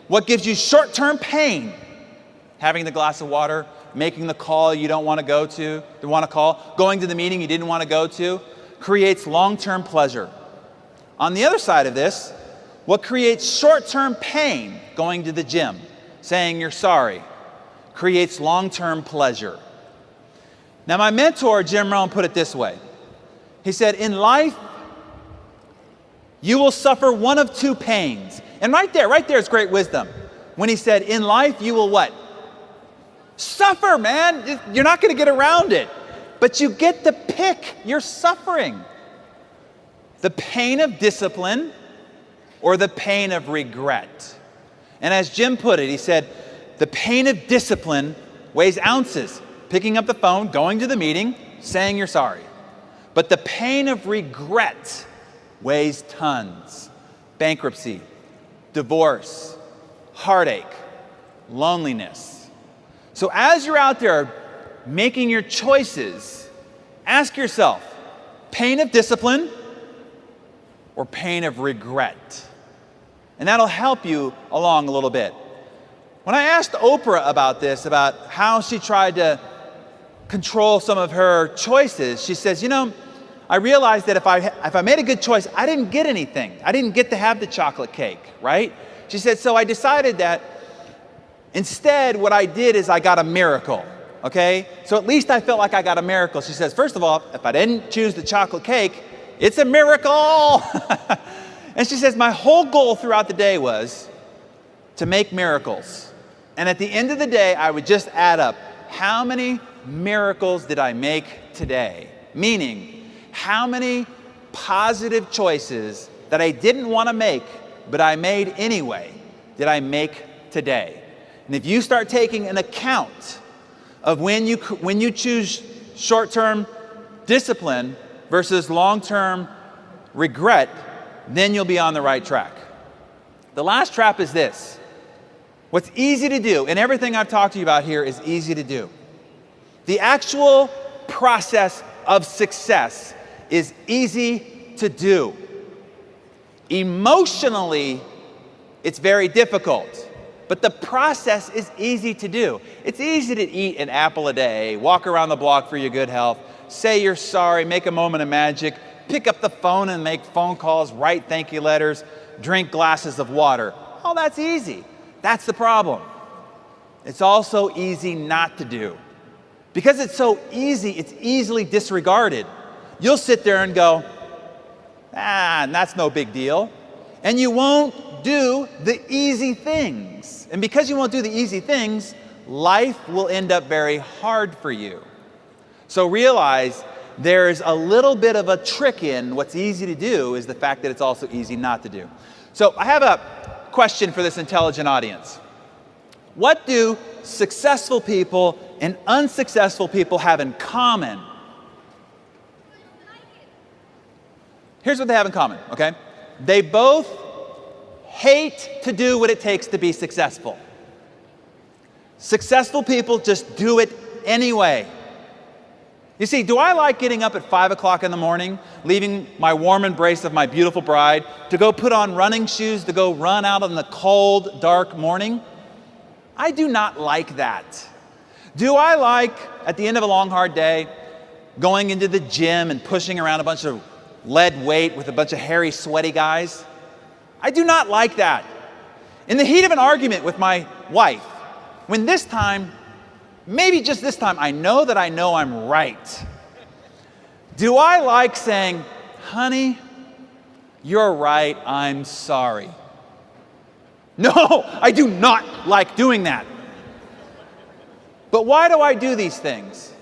What gives you short-term pain, having the glass of water, making the call you don't want to go to, going to the meeting you didn't want to go to, creates long-term pleasure. On the other side of this, what creates short-term pain, going to the gym, saying you're sorry, creates long-term pleasure. Now, my mentor, Jim Rohn, put it this way. He said, in life, you will suffer one of two pains. And right there is great wisdom. When he said, in life, you will what? Suffer, man. You're not going to get around it. But you get to pick your suffering. The pain of discipline or the pain of regret. And as Jim put it, he said, the pain of discipline weighs ounces. Picking up the phone, going to the meeting, saying you're sorry. But the pain of regret weighs tons. Bankruptcy, divorce, heartache, loneliness. So as you're out there making your choices, ask yourself, pain of discipline or pain of regret? And that'll help you along a little bit. When I asked Oprah about this, about how she tried to control some of her choices, she says, I realized that if I made a good choice, I didn't get anything. I didn't get to have the chocolate cake, right? She said, so I decided that instead what I did is I got a miracle, okay? So at least I felt like I got a miracle. She says, first of all, if I didn't choose the chocolate cake, it's a miracle. And she says, my whole goal throughout the day was to make miracles. And at the end of the day, I would just add up, how many miracles did I make today? Meaning, how many positive choices that I didn't want to make, but I made anyway, did I make today? And if you start taking an account of when you choose short-term discipline versus long-term regret, then you'll be on the right track. The last trap is this. What's easy to do, and everything I've talked to you about here is easy to do. The actual process of success is easy to do. Emotionally, it's very difficult. But the process is easy to do. It's easy to eat an apple a day, walk around the block for your good health, say you're sorry, make a moment of magic, pick up the phone and make phone calls, write thank you letters, drink glasses of water. All that's easy. That's the problem. It's also easy not to do. Because it's so easy, it's easily disregarded. You'll sit there and go, that's no big deal. And you won't do the easy things. And because you won't do the easy things, life will end up very hard for you. So realize there's a little bit of a trick in what's easy to do is the fact that it's also easy not to do. So I have a question for this intelligent audience. What do successful people and unsuccessful people have in common? Here's what they have in common, okay? They both hate to do what it takes to be successful. Successful people just do it anyway. You see, do I like getting up at 5 o'clock in the morning, leaving my warm embrace of my beautiful bride, to go put on running shoes, to go run out in the cold, dark morning? I do not like that. Do I like, at the end of a long, hard day, going into the gym and pushing around a bunch of lead weight with a bunch of hairy, sweaty guys? I do not like that. In the heat of an argument with my wife, when this time, maybe just this time, I know I'm right. Do I like saying, honey, you're right, I'm sorry? No, I do not like doing that. But why do I do these things?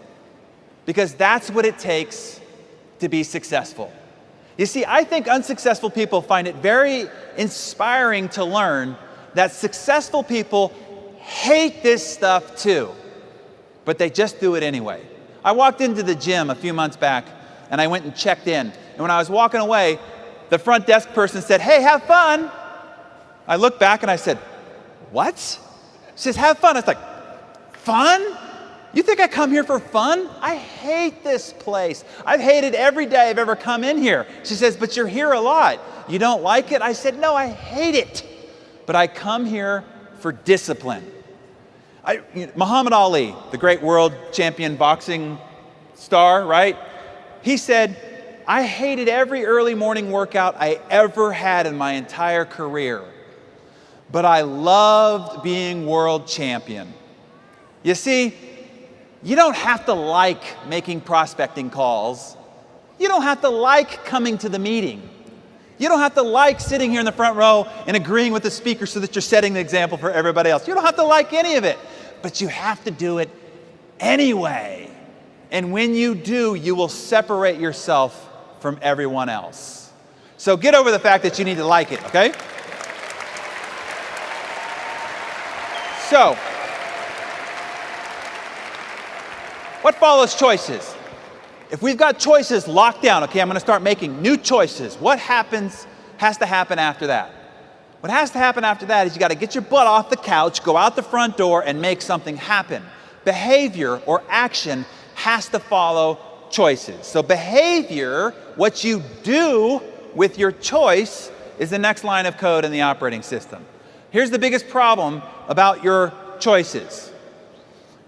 Because that's what it takes to be successful. You see, I think unsuccessful people find it very inspiring to learn that successful people hate this stuff too, but they just do it anyway. I walked into the gym a few months back and I went and checked in. And when I was walking away, the front desk person said, "Hey, have fun." I looked back and I said, "What?" She says, "Have fun." I was like, "Fun? You think I come here for fun? I hate this place. I've hated every day I've ever come in here." She says, "But you're here a lot. You don't like it?" I said, "No, I hate it. But I come here for discipline." Muhammad Ali, the great world champion boxing star, right? He said, "I hated every early morning workout I ever had in my entire career, but I loved being world champion." You see, you don't have to like making prospecting calls. You don't have to like coming to the meeting. You don't have to like sitting here in the front row and agreeing with the speaker so that you're setting the example for everybody else. You don't have to like any of it, but you have to do it anyway. And when you do, you will separate yourself from everyone else. So get over the fact that you need to like it, okay? So, what follows choices? If we've got choices locked down, okay, I'm going to start making new choices. What has to happen after that? What has to happen after that is you got to get your butt off the couch, go out the front door, and make something happen. Behavior or action has to follow choices. So behavior, what you do with your choice, is the next line of code in the operating system. Here's the biggest problem about your choices.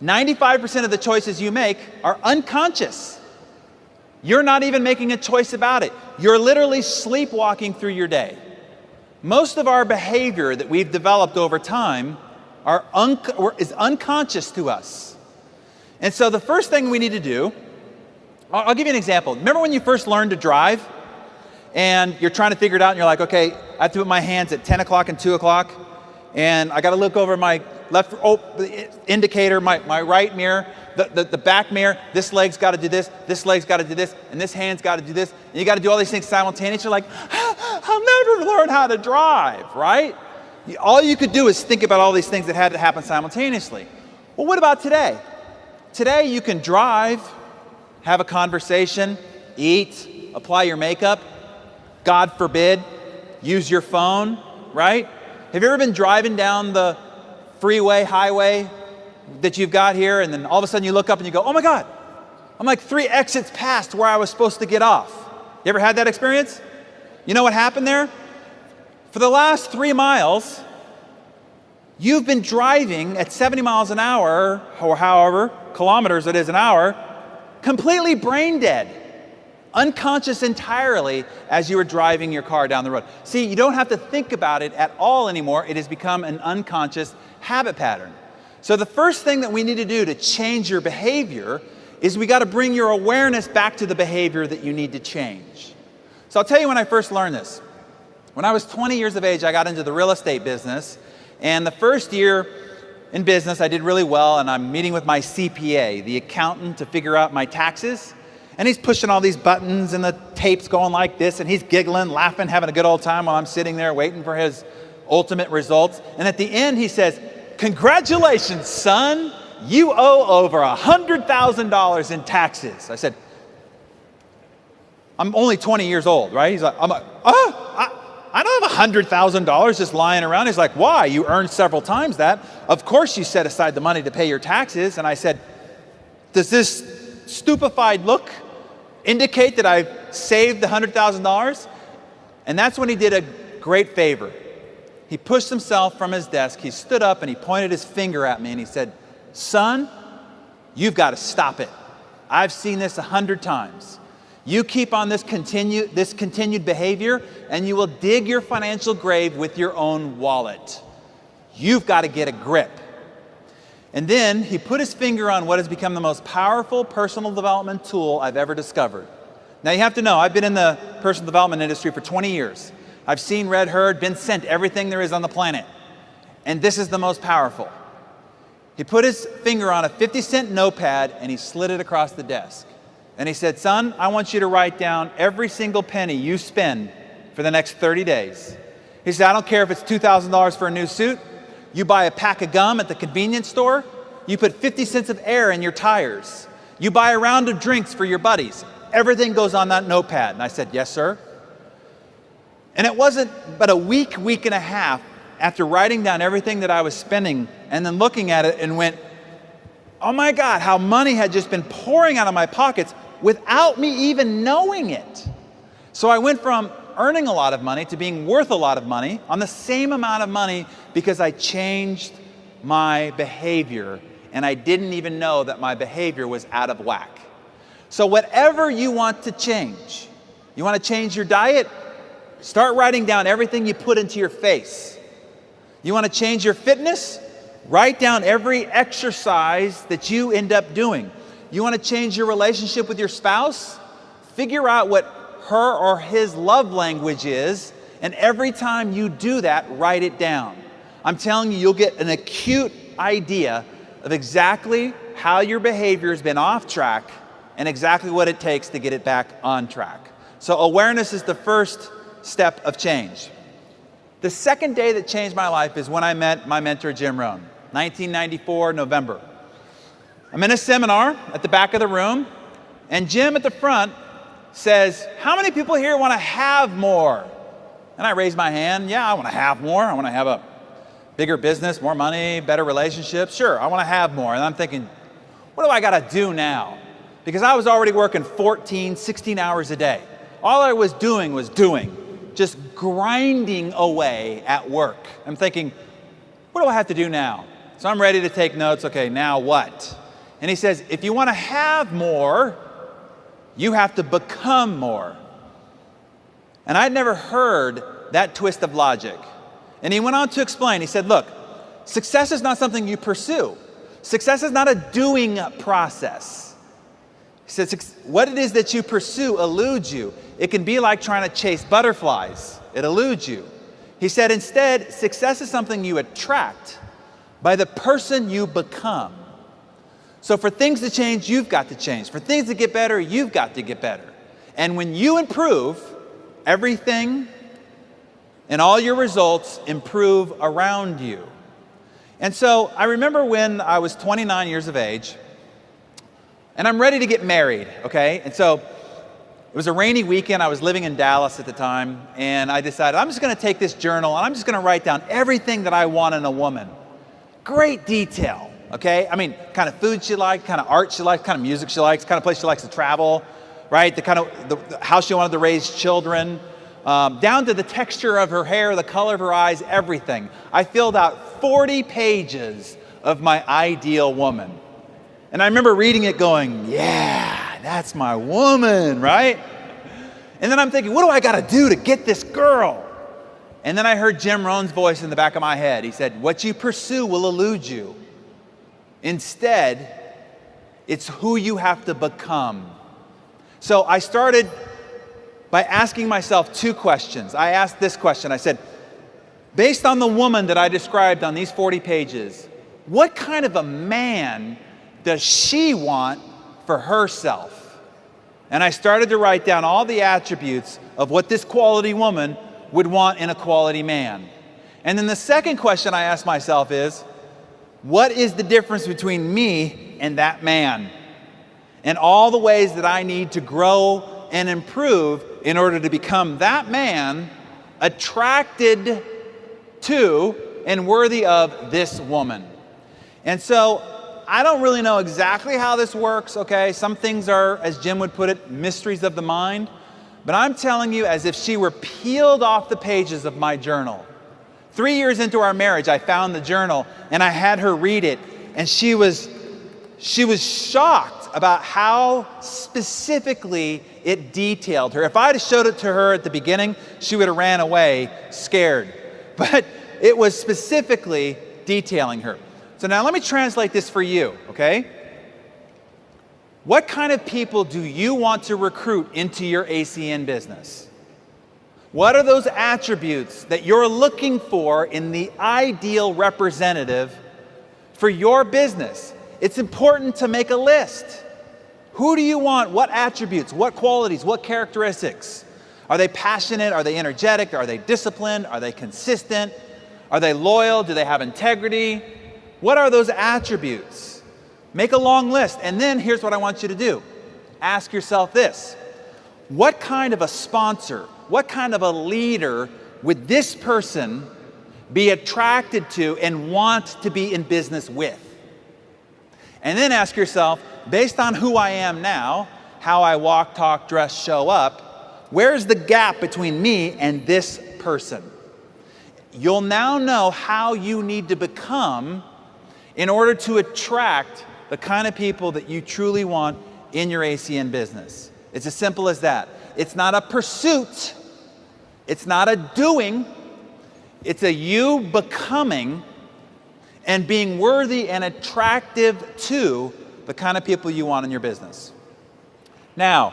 95% of the choices you make are unconscious. You're not even making a choice about it. You're literally sleepwalking through your day. Most of our behavior that we've developed over time is unconscious to us. And so the first thing we need to do, I'll give you an example. Remember when you first learned to drive and you're trying to figure it out and you're like, okay, I have to put my hands at 10 o'clock and 2 o'clock and I got to look over my left indicator, my right mirror, the back mirror, this leg's got to do this leg's got to do this, and this hand's got to do this, and you got to do all these things simultaneously. You're like, I'll never learn how to drive, right? All you could do is think about all these things that had to happen simultaneously. Well, what about today? Today you can drive, have a conversation, eat, apply your makeup, God forbid, use your phone, right? Have you ever been driving down the freeway, highway that you've got here, and then all of a sudden you look up and you go, oh my God, I'm like 3 exits past where I was supposed to get off. You ever had that experience? You know what happened there? For the last 3 miles, You've been driving at 70 miles an hour, or however kilometers it is an hour, completely brain dead, unconscious entirely as you were driving your car down the road. See, you don't have to think about it at all anymore. It has become an unconscious habit pattern. So the first thing that we need to do to change your behavior is we got to bring your awareness back to the behavior that you need to change. So I'll tell you when I first learned this. When I was 20 years of age, I got into the real estate business. And the first year in business, I did really well. And I'm meeting with my CPA, the accountant, to figure out my taxes. And he's pushing all these buttons and the tape's going like this. And he's giggling, laughing, having a good old time while I'm sitting there waiting for his ultimate results. And at the end, he says, "Congratulations, son. You owe over $100,000 in taxes." I said, "I'm only 20 years old, right?" He's like, I don't have $100,000 just lying around. He's like, "Why? You earned several times that. Of course you set aside the money to pay your taxes." And I said, "Does this stupefied look indicate that I've saved the $100,000? And that's when he did a great favor. He pushed himself from his desk. He stood up and he pointed his finger at me and he said, "Son, you've got to stop it. I've seen this 100 times. You keep on this continued behavior and you will dig your financial grave with your own wallet. You've got to get a grip." And then he put his finger on what has become the most powerful personal development tool I've ever discovered. Now you have to know, I've been in the personal development industry for 20 years. I've seen, read, heard, been sent everything there is on the planet. And this is the most powerful. He put his finger on a 50-cent notepad and he slid it across the desk. And he said, "Son, I want you to write down every single penny you spend for the next 30 days. He said, "I don't care if it's $2,000 for a new suit. You buy a pack of gum at the convenience store. You put 50 cents of air in your tires. You buy a round of drinks for your buddies. Everything goes on that notepad." And I said, "Yes, sir." And it wasn't but a week and a half after writing down everything that I was spending and then looking at it and went, "Oh my God, how money had just been pouring out of my pockets without me even knowing it." So I went from earning a lot of money to being worth a lot of money on the same amount of money because I changed my behavior and I didn't even know that my behavior was out of whack. So whatever you want to change, you want to change your diet? Start writing down everything you put into your face. You want to change your fitness? Write down every exercise that you end up doing. You want to change your relationship with your spouse? Figure out what her or his love language is, and every time you do that, write it down. I'm telling you, you'll get an acute idea of exactly how your behavior has been off track and exactly what it takes to get it back on track. So awareness is the first step of change. The second day that changed my life is when I met my mentor, Jim Rohn, 1994, November. I'm in a seminar at the back of the room, and Jim at the front says, "How many people here want to have more?" And I raise my hand. "Yeah, I want to have more. I want to have a bigger business, more money, better relationships. Sure, I want to have more." And I'm thinking, what do I got to do now? Because I was already working 14, 16 hours a day. All I was doing just grinding away at work. I'm thinking, what do I have to do now? So I'm ready to take notes. Okay, now what? And he says, if you want to have more, you have to become more. And I'd never heard that twist of logic. And he went on to explain. He said, look, success is not something you pursue. Success is not a doing process. He said, what it is that you pursue eludes you. It can be like trying to chase butterflies. It eludes you. He said, instead, success is something you attract by the person you become. So for things to change, you've got to change. For things to get better, you've got to get better. And when you improve, everything and all your results improve around you. And so I remember when I was 29 years of age, and I'm ready to get married, okay? And so it was a rainy weekend. I was living in Dallas at the time, and I decided I'm just going to take this journal and I'm just going to write down everything that I want in a woman. Great detail, okay? I mean, kind of food she likes, kind of art she likes, kind of music she likes, kind of place she likes to travel, right? The kind of the how she wanted to raise children, down to the texture of her hair, the color of her eyes, everything. I filled out 40 pages of my ideal woman. And I remember reading it going, yeah, that's my woman, right? And then I'm thinking, what do I got to do to get this girl? And then I heard Jim Rohn's voice in the back of my head. He said, what you pursue will elude you. Instead, it's who you have to become. So I started by asking myself two questions. I asked this question. I said, based on the woman that I described on these 40 pages, what kind of a man does she want for herself? And I started to write down all the attributes of what this quality woman would want in a quality man. And then the second question I asked myself is, what is the difference between me and that man? And all the ways that I need to grow and improve in order to become that man attracted to and worthy of this woman. And so I don't really know exactly how this works, okay? Some things are, as Jim would put it, mysteries of the mind. But I'm telling you, as if she were peeled off the pages of my journal. 3 years into our marriage, I found the journal and I had her read it. And she was shocked about how specifically it detailed her. If I had showed it to her at the beginning, she would have ran away scared. But it was specifically detailing her. So now let me translate this for you, okay? What kind of people do you want to recruit into your ACN business? What are those attributes that you're looking for in the ideal representative for your business? It's important to make a list. Who do you want? What attributes? What qualities? What characteristics? Are they passionate? Are they energetic? Are they disciplined? Are they consistent? Are they loyal? Do they have integrity? What are those attributes? Make a long list. And then here's what I want you to do. Ask yourself this. What kind of a sponsor, what kind of a leader would this person be attracted to and want to be in business with? And then ask yourself, based on who I am now, how I walk, talk, dress, show up, where's the gap between me and this person? You'll now know how you need to become in order to attract the kind of people that you truly want in your ACN business. It's as simple as that. It's not a pursuit. It's not a doing. It's a you becoming and being worthy and attractive to the kind of people you want in your business. Now,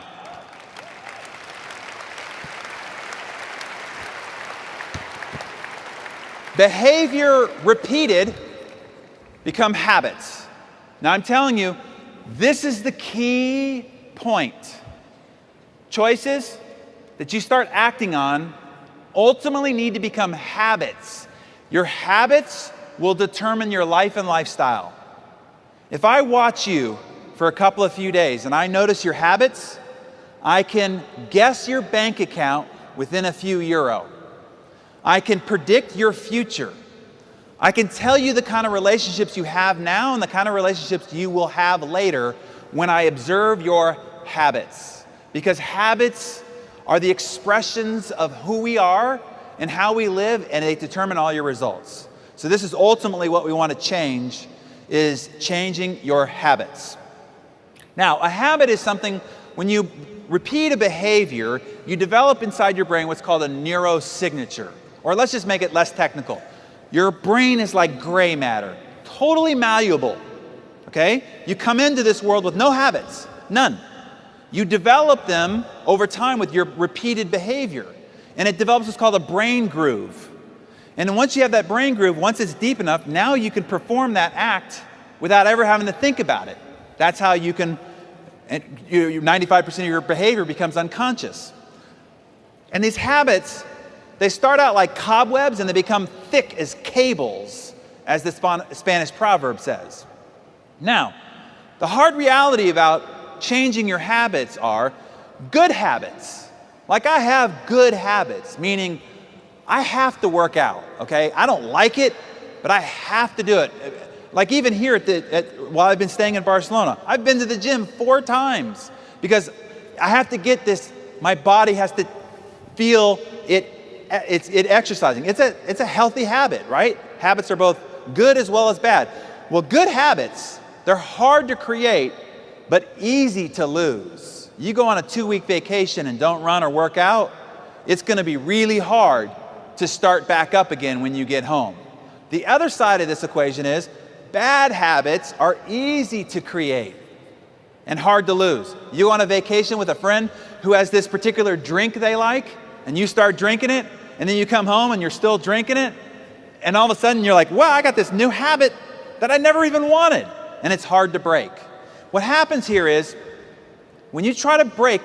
behavior repeated become habits. Now I'm telling you, this is the key point. Choices that you start acting on ultimately need to become habits. Your habits will determine your life and lifestyle. If I watch you for a couple of few days and I notice your habits, I can guess your bank account within a few euro. I can predict your future. I can tell you the kind of relationships you have now and the kind of relationships you will have later when I observe your habits. Because habits are the expressions of who we are and how we live, and they determine all your results. So this is ultimately what we want to change, is changing your habits. Now, a habit is something, when you repeat a behavior, you develop inside your brain what's called a neurosignature. Or let's just make it less technical. Your brain is like gray matter, totally malleable, okay? You come into this world with no habits, none. You develop them over time with your repeated behavior. And it develops what's called a brain groove. And then once you have that brain groove, once it's deep enough, now you can perform that act without ever having to think about it. That's how you can, 95% of your behavior becomes unconscious. And these habits, they start out like cobwebs and they become thick as cables, as the Spanish proverb says. Now, the hard reality about changing your habits are good habits. Like I have good habits, meaning I have to work out, okay? I don't like it, but I have to do it. Like even here while I've been staying in Barcelona, I've been to the gym 4 times because I have to get this, my body has to feel it's exercising. It's a healthy habit, right? Habits are both good as well as bad. Well, good habits, they're hard to create, but easy to lose. You go on a 2-week vacation and don't run or work out, it's going to be really hard to start back up again when you get home. The other side of this equation is bad habits are easy to create and hard to lose. You go on a vacation with a friend who has this particular drink they like, and you start drinking it, and then you come home and you're still drinking it, and all of a sudden you're like, wow, I got this new habit that I never even wanted, and it's hard to break. What happens here is when you try to break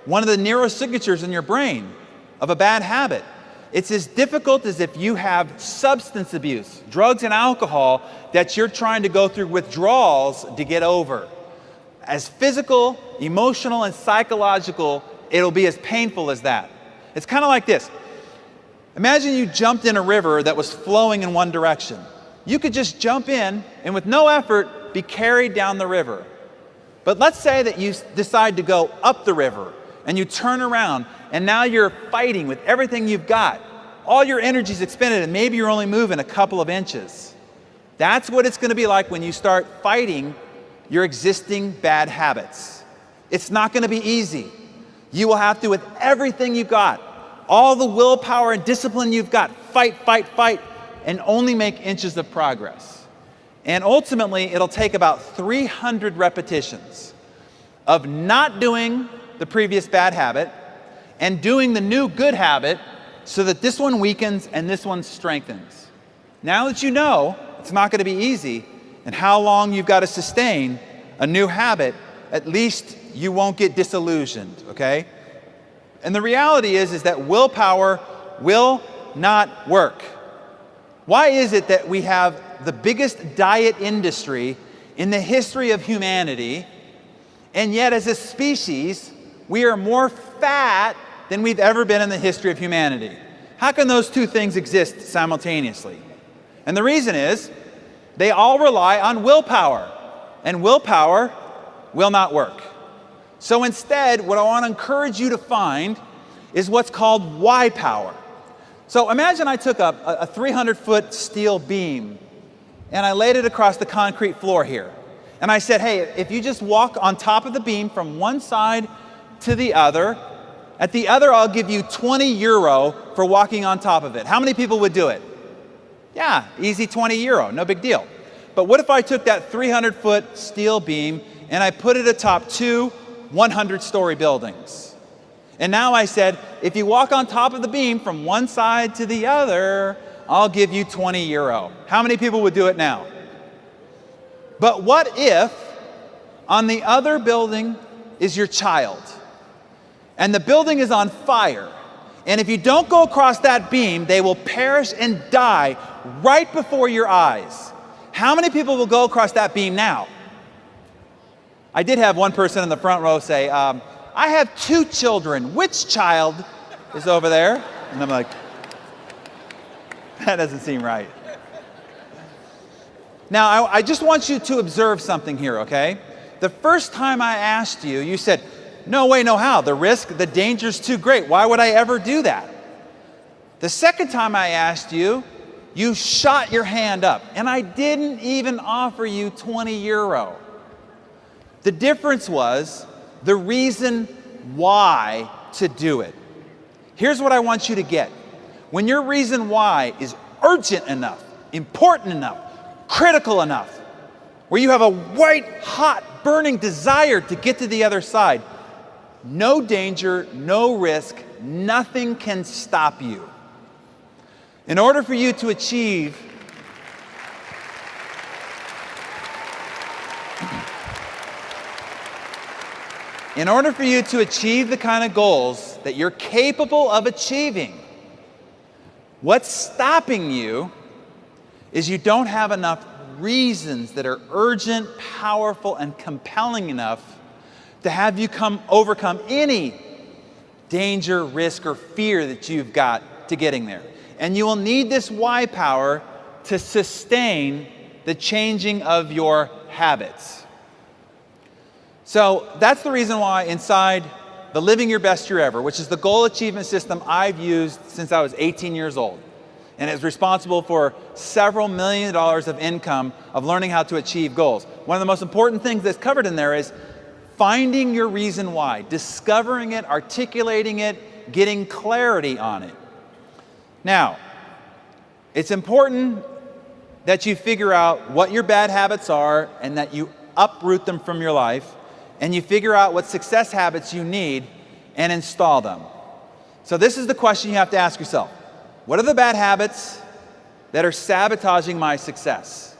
one of the neurosignatures in your brain of a bad habit, it's as difficult as if you have substance abuse, drugs and alcohol, that you're trying to go through withdrawals to get over. As physical, emotional, and psychological, it'll be as painful as that. It's kind of like this. Imagine you jumped in a river that was flowing in one direction. You could just jump in and with no effort be carried down the river. But let's say that you decide to go up the river and you turn around and now you're fighting with everything you've got. All your energy's expended and maybe you're only moving a couple of inches. That's what it's going to be like when you start fighting your existing bad habits. It's not going to be easy. You will have to, with everything you've got, all the willpower and discipline you've got, fight, fight, fight, and only make inches of progress. And ultimately, it'll take about 300 repetitions of not doing the previous bad habit and doing the new good habit so that this one weakens and this one strengthens. Now that you know it's not going to be easy and how long you've got to sustain a new habit, at least you won't get disillusioned, okay? And the reality is that willpower will not work. Why is it that we have the biggest diet industry in the history of humanity, and yet as a species, we are more fat than we've ever been in the history of humanity? How can those two things exist simultaneously? And the reason is they all rely on willpower, and willpower will not work. So instead, what I want to encourage you to find is what's called why power. So imagine I took a 300-foot steel beam and I laid it across the concrete floor here. And I said, hey, if you just walk on top of the beam from one side to the other, at the other I'll give you 20 euro for walking on top of it. How many people would do it? Yeah, easy 20 euro, no big deal. But what if I took that 300-foot steel beam and I put it atop two 100-story buildings? And now I said, if you walk on top of the beam from one side to the other, I'll give you 20 euro. How many people would do it now? But what if on the other building is your child, and the building is on fire, and if you don't go across that beam, they will perish and die right before your eyes? How many people will go across that beam now? I did have one person in the front row say, I have 2 children. Which child is over there? And I'm like, that doesn't seem right. Now, I just want you to observe something here, okay? The first time I asked you, you said, no way, no how. The risk, the danger's too great. Why would I ever do that? The second time I asked you, you shot your hand up, and I didn't even offer you 20 euro. The difference was the reason why to do it. Here's what I want you to get. When your reason why is urgent enough, important enough, critical enough, where you have a white, hot, burning desire to get to the other side, no danger, no risk, nothing can stop you. In order for you to achieve the kind of goals that you're capable of achieving, what's stopping you is you don't have enough reasons that are urgent, powerful, and compelling enough to have you overcome any danger, risk, or fear that you've got to getting there. And you will need this why power to sustain the changing of your habits. So that's the reason why inside the Living Your Best Year Ever, which is the goal achievement system I've used since I was 18 years old. And it's responsible for several $1 million of income of learning how to achieve goals. One of the most important things that's covered in there is finding your reason why, discovering it, articulating it, getting clarity on it. Now, it's important that you figure out what your bad habits are and that you uproot them from your life, and you figure out what success habits you need and install them. So this is the question you have to ask yourself. What are the bad habits that are sabotaging my success?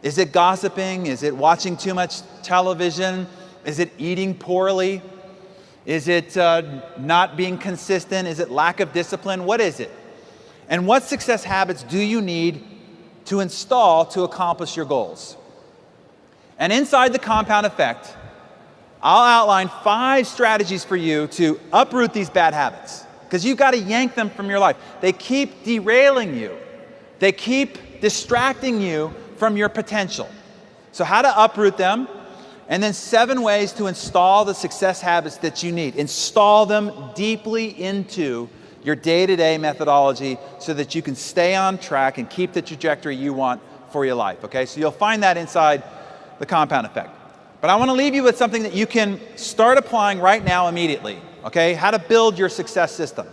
Is it gossiping? Is it watching too much television? Is it eating poorly? Is it not being consistent? Is it lack of discipline? What is it? And what success habits do you need to install to accomplish your goals? And inside the compound effect, I'll outline 5 strategies for you to uproot these bad habits, because you've got to yank them from your life. They keep derailing you. They keep distracting you from your potential. So how to uproot them, and then 7 ways to install the success habits that you need. Install them deeply into your day-to-day methodology so that you can stay on track and keep the trajectory you want for your life, okay? So you'll find that inside the compound effect. But I want to leave you with something that you can start applying right now immediately, okay? How to build your success system.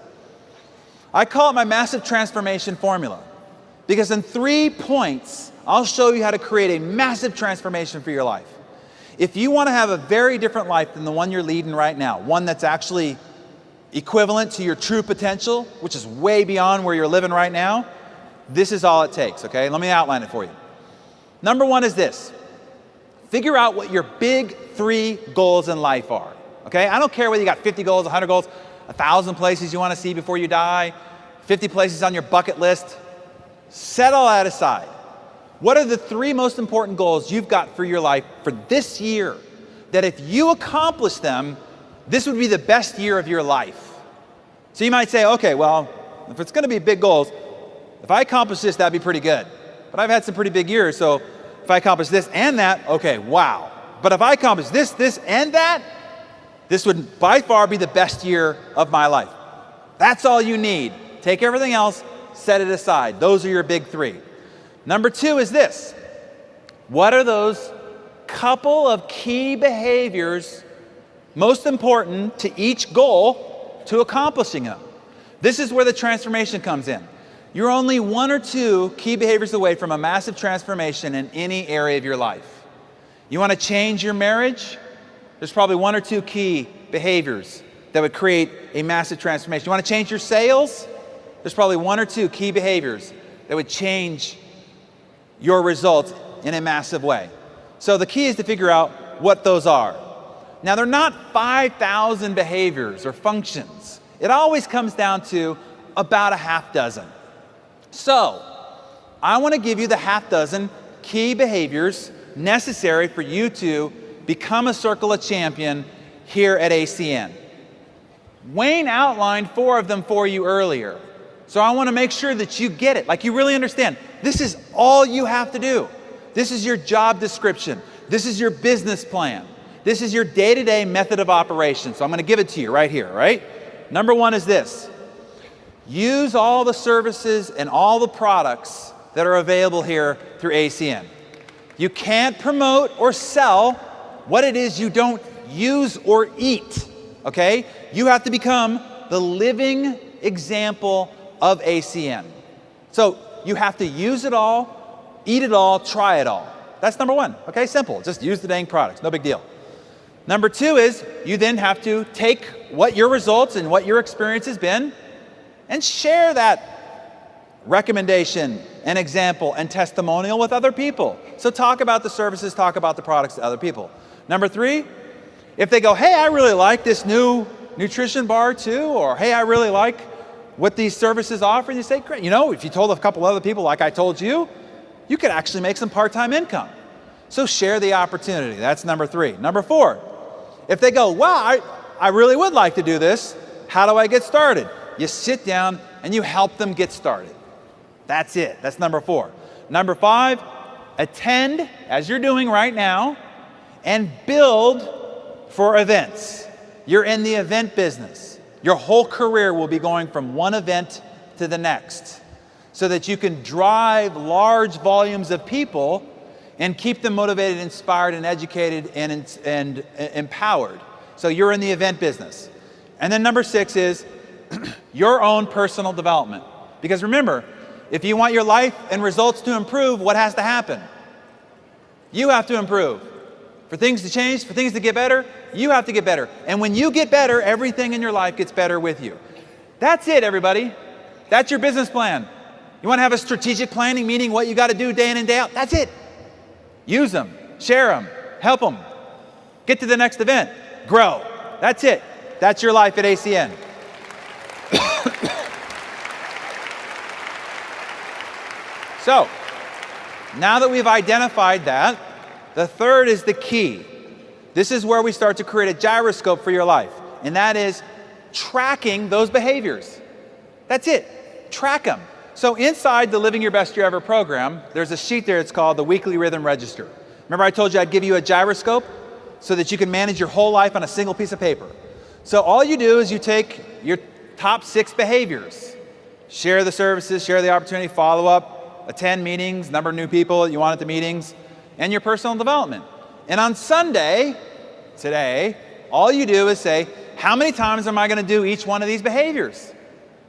I call it my massive transformation formula, because in 3 points, I'll show you how to create a massive transformation for your life. If you want to have a very different life than the one you're leading right now, one that's actually equivalent to your true potential, which is way beyond where you're living right now, this is all it takes, okay? Let me outline it for you. Number 1 is this. Figure out what your big 3 goals in life are, okay? I don't care whether you got 50 goals, 100 goals, 1,000 places you want to see before you die, 50 places on your bucket list. Set all that aside. What are the 3 most important goals you've got for your life for this year that if you accomplish them, this would be the best year of your life? So you might say, okay, well, if it's going to be big goals, if I accomplish this, that'd be pretty good. But I've had some pretty big years, so if I accomplish this and that, okay, wow. But if I accomplish this, this, and that, this would by far be the best year of my life. That's all you need. Take everything else, set it aside. Those are your big 3. Number 2 is this. What are those couple of key behaviors most important to each goal to accomplishing them? This is where the transformation comes in. You're only 1 or 2 key behaviors away from a massive transformation in any area of your life. You want to change your marriage? There's probably 1 or 2 key behaviors that would create a massive transformation. You want to change your sales? There's probably 1 or 2 key behaviors that would change your results in a massive way. So the key is to figure out what those are. Now, they're not 5,000 behaviors or functions. It always comes down to about a half dozen. So, I want to give you the half dozen key behaviors necessary for you to become a Circle of Champion here at ACN. Wayne outlined 4 of them for you earlier. So I want to make sure that you get it, like you really understand. This is all you have to do. This is your job description. This is your business plan. This is your day-to-day method of operation. So I'm going to give it to you right here, right? Number 1 is this. Use all the services and all the products that are available here through ACN. You can't promote or sell what it is you don't use or eat, okay? You have to become the living example of ACN. So you have to use it all, eat it all, try it all. That's number 1, okay? Simple, just use the dang products, no big deal. Number 2 is you then have to take what your results and what your experience has been and share that recommendation and example and testimonial with other people. So talk about the services, talk about the products to other people. Number 3, if they go, hey, I really like this new nutrition bar too, or hey, I really like what these services offer, and you say, great. You know, if you told a couple other people like I told you, you could actually make some part-time income. So share the opportunity. That's number 3. Number 4, if they go, wow, I really would like to do this, how do I get started? You sit down and you help them get started. That's it. That's number 4. Number 5, attend, as you're doing right now, and build for events. You're in the event business. Your whole career will be going from one event to the next so that you can drive large volumes of people and keep them motivated, inspired, and educated, and empowered. So you're in the event business. And then number 6 is your own personal development. Because remember, if you want your life and results to improve, what has to happen? You have to improve. For things to change, for things to get better, you have to get better. And when you get better, everything in your life gets better with you. That's it, everybody. That's your business plan. You want to have a strategic planning, meaning what you got to do day in and day out? That's it. Use them, share them, help them. Get to the next event, grow. That's it. That's your life at ACN. So, now that we've identified that, the third is the key. This is where we start to create a gyroscope for your life, and that is tracking those behaviors. That's it. Track them. So inside the Living Your Best Year Ever program, there's a sheet there. It's called the Weekly Rhythm Register. Remember I told you I'd give you a gyroscope so that you can manage your whole life on a single piece of paper. So all you do is you take your top 6 behaviors, share the services, share the opportunity, follow up, attend meetings, number of new people that you want at the meetings, and your personal development. And on Sunday, today, all you do is say, how many times am I going to do each one of these behaviors?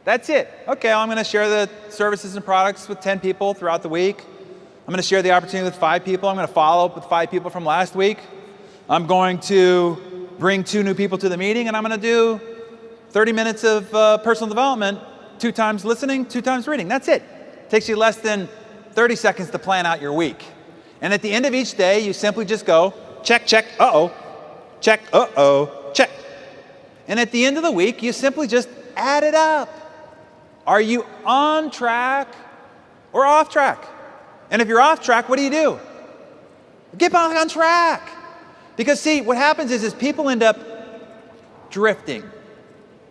That's it. Okay, I'm going to share the services and products with 10 people throughout the week. I'm going to share the opportunity with 5 people. I'm going to follow up with 5 people from last week. I'm going to bring 2 new people to the meeting, and I'm going to do 30 minutes of personal development, 2 times listening, 2 times reading. That's it. Takes you less than 30 seconds to plan out your week. And at the end of each day, you simply just go, check, check, uh-oh, check, uh-oh, check. And at the end of the week, you simply just add it up. Are you on track or off track? And if you're off track, what do? Get back on track. Because see, what happens is people end up drifting.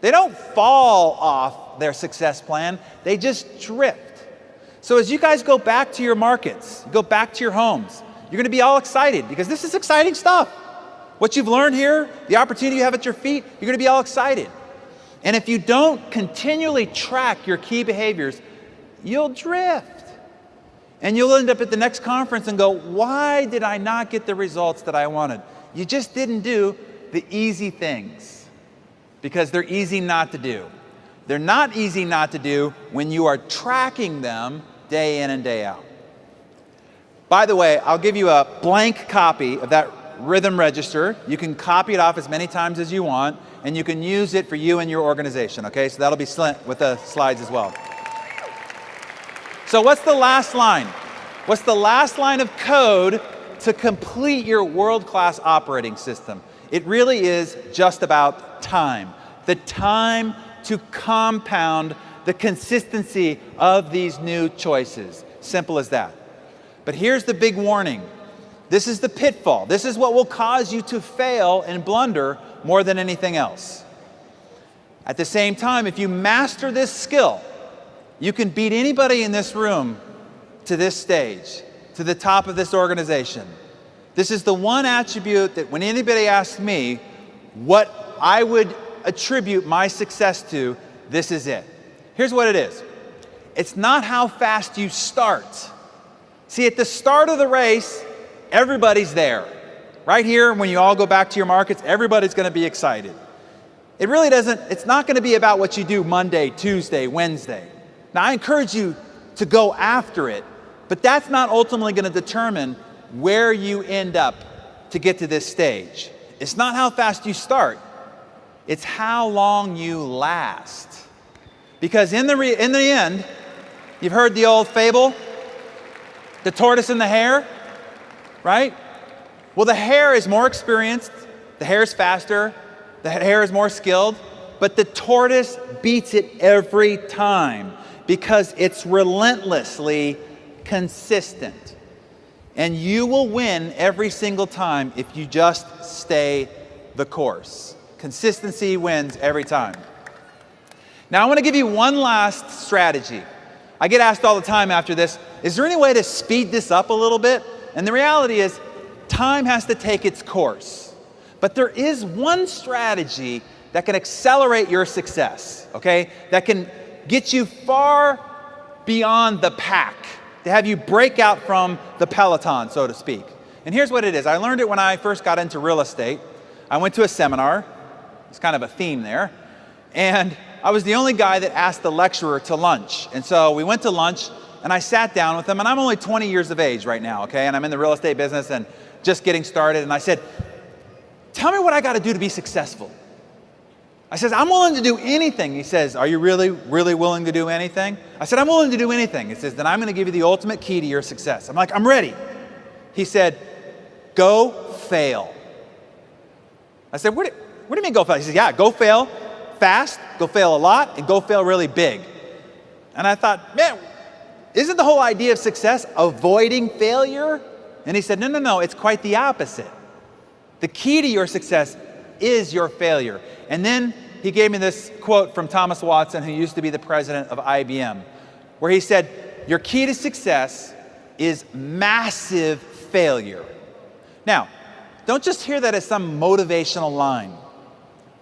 They don't fall off their success plan, they just drift. So as you guys go back to your markets, go back to your homes, you're gonna be all excited because this is exciting stuff. What you've learned here, the opportunity you have at your feet, you're gonna be all excited. And if you don't continually track your key behaviors, you'll drift. And you'll end up at the next conference and go, why did I not get the results that I wanted? You just didn't do the easy things because they're easy not to do. They're not easy not to do when you are tracking them day in and day out. By the way, I'll give you a blank copy of that rhythm register. You can copy it off as many times as you want, and you can use it for you and your organization, okay? So that'll be sent with the slides as well. So what's the last line? What's the last line of code to complete your world-class operating system? It really is just about time. The time to compound the consistency of these new choices. Simple as that. But here's the big warning. This is the pitfall. This is what will cause you to fail and blunder more than anything else. At the same time, if you master this skill, you can beat anybody in this room to this stage, to the top of this organization. This is the one attribute that when anybody asks me what I would attribute my success to, this is it. Here's what it is. It's not how fast you start. See, at the start of the race, everybody's there. Right here, when you all go back to your markets, everybody's going to be excited. It really doesn't, it's not going to be about what you do Monday, Tuesday, Wednesday. Now, I encourage you to go after it, but that's not ultimately going to determine where you end up to get to this stage. It's not how fast you start. It's how long you last. Because in the end, you've heard the old fable, the tortoise and the hare, right? Well, the hare is more experienced, the hare is faster, the hare is more skilled, but the tortoise beats it every time because it's relentlessly consistent. And you will win every single time if you just stay the course. Consistency wins every time. Now, I want to give you one last strategy. I get asked all the time after this, is there any way to speed this up a little bit? And the reality is, time has to take its course. But there is one strategy that can accelerate your success, okay? That can get you far beyond the pack, to have you break out from the peloton, so to speak. And here's what it is. I learned it when I first got into real estate. I went to a seminar. It's kind of a theme there. And I was the only guy that asked the lecturer to lunch. And so we went to lunch, and I sat down with him, and I'm only 20 years of age right now, okay? And I'm in the real estate business and just getting started. And I said, tell me what I got to do to be successful. I says, I'm willing to do anything. He says, are you really, really willing to do anything? I said, I'm willing to do anything. He says, then I'm going to give you the ultimate key to your success. I'm like, I'm ready. He said, go fail. I said, what do you mean go fail? He says, yeah, go fail fast, go fail a lot, and go fail really big. And I thought, man, isn't the whole idea of success avoiding failure? And he said, no, it's quite the opposite. The key to your success is your failure. And then he gave me this quote from Thomas Watson, who used to be the president of IBM, where he said, your key to success is massive failure. Now, don't just hear that as some motivational line.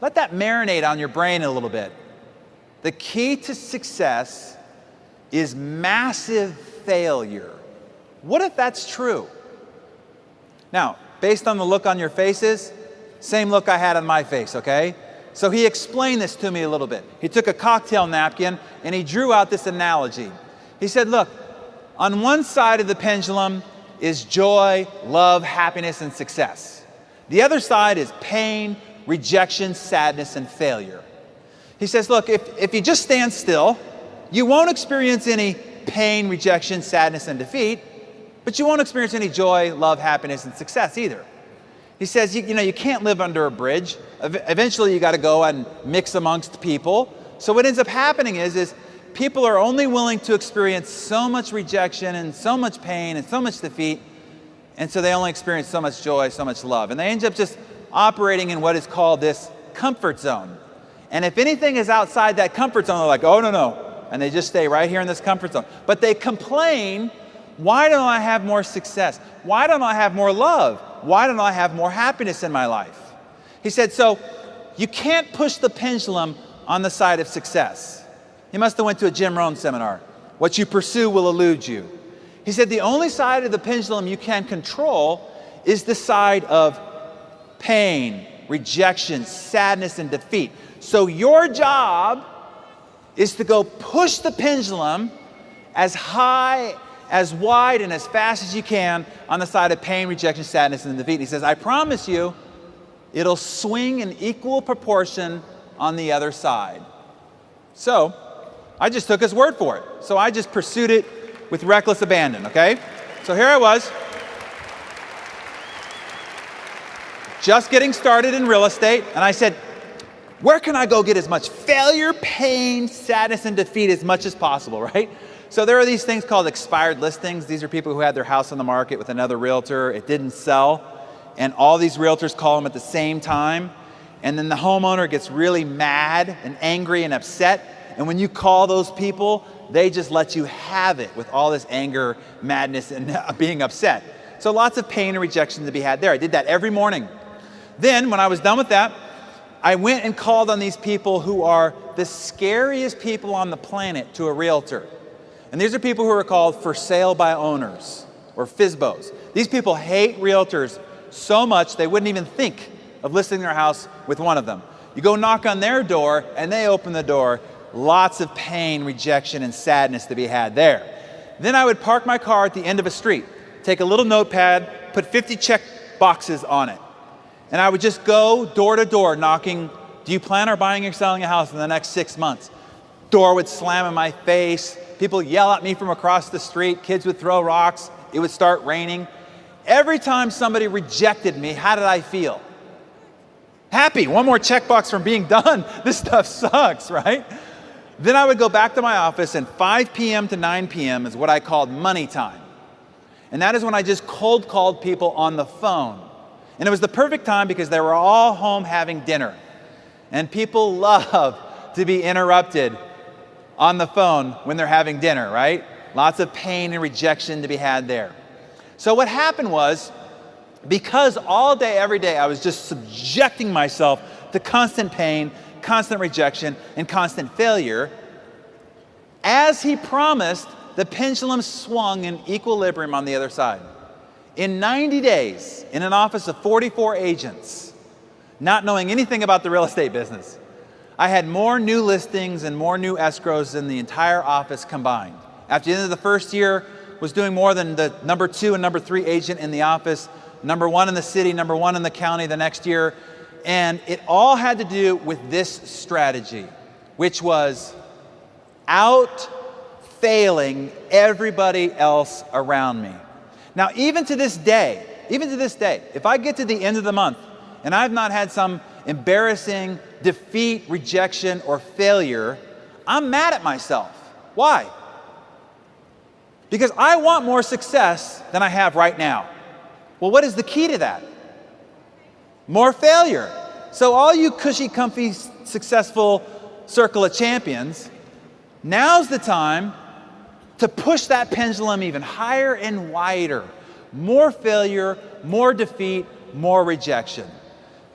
Let that marinate on your brain a little bit. The key to success is massive failure. What if that's true? Now, based on the look on your faces, same look I had on my face, okay? So he explained this to me a little bit. He took a cocktail napkin and he drew out this analogy. He said, look, on one side of the pendulum is joy, love, happiness, and success. The other side is pain, rejection, sadness, and failure. He says, look, if you just stand still, you won't experience any pain, rejection, sadness, and defeat, but you won't experience any joy, love, happiness, and success either. He says, you can't live under a bridge. Eventually, you got to go and mix amongst people. So what ends up happening is people are only willing to experience so much rejection and so much pain and so much defeat, and so they only experience so much joy, so much love. And they end up just operating in what is called this comfort zone. And if anything is outside that comfort zone, they're like, oh, no. And they just stay right here in this comfort zone. But they complain, why don't I have more success? Why don't I have more love? Why don't I have more happiness in my life? He said, so you can't push the pendulum on the side of success. He must have went to a Jim Rohn seminar. What you pursue will elude you. He said the only side of the pendulum you can control is the side of pain, rejection, sadness, and defeat. So your job is to go push the pendulum as high, as wide, and as fast as you can on the side of pain, rejection, sadness, and defeat. He says, I promise you, it'll swing in equal proportion on the other side. So I just took his word for it. So I just pursued it with reckless abandon, okay? So here I was, just getting started in real estate, and I said, where can I go get as much failure, pain, sadness, and defeat as much as possible, right? So there are these things called expired listings. These are people who had their house on the market with another realtor. It didn't sell, and all these realtors call them at the same time, and then the homeowner gets really mad and angry and upset, and when you call those people, they just let you have it with all this anger, madness, and being upset. So lots of pain and rejection to be had there. I did that every morning. Then, when I was done with that, I went and called on these people who are the scariest people on the planet to a realtor. And these are people who are called for sale by owners, or FSBOs. These people hate realtors so much they wouldn't even think of listing their house with one of them. You go knock on their door, and they open the door. Lots of pain, rejection, and sadness to be had there. Then I would park my car at the end of a street, take a little notepad, put 50 check boxes on it. And I would just go door to door knocking, do you plan on buying or selling a house in the next 6 months? Door would slam in my face. People yell at me from across the street. Kids would throw rocks. It would start raining. Every time somebody rejected me, how did I feel? Happy. One more checkbox from being done. This stuff sucks, right? Then I would go back to my office, and 5 p.m. to 9 p.m. is what I called money time. And that is when I just cold called people on the phone. And it was the perfect time because they were all home having dinner. And people love to be interrupted on the phone when they're having dinner, right? Lots of pain and rejection to be had there. So what happened was, because all day, every day, I was just subjecting myself to constant pain, constant rejection, and constant failure, as he promised, the pendulum swung in equilibrium on the other side. In 90 days, in an office of 44 agents, not knowing anything about the real estate business, I had more new listings and more new escrows than the entire office combined. After the end of the first year, was doing more than the number 2 and number 3 agent in the office, number 1 in the city, number 1 in the county the next year. And it all had to do with this strategy, which was out-failing everybody else around me. Now, even to this day, if I get to the end of the month and I've not had some embarrassing defeat, rejection, or failure, I'm mad at myself. Why? Because I want more success than I have right now. Well, what is the key to that? More failure. So all you cushy, comfy, successful circle of champions, now's the time to push that pendulum even higher and wider. More failure, more defeat, more rejection.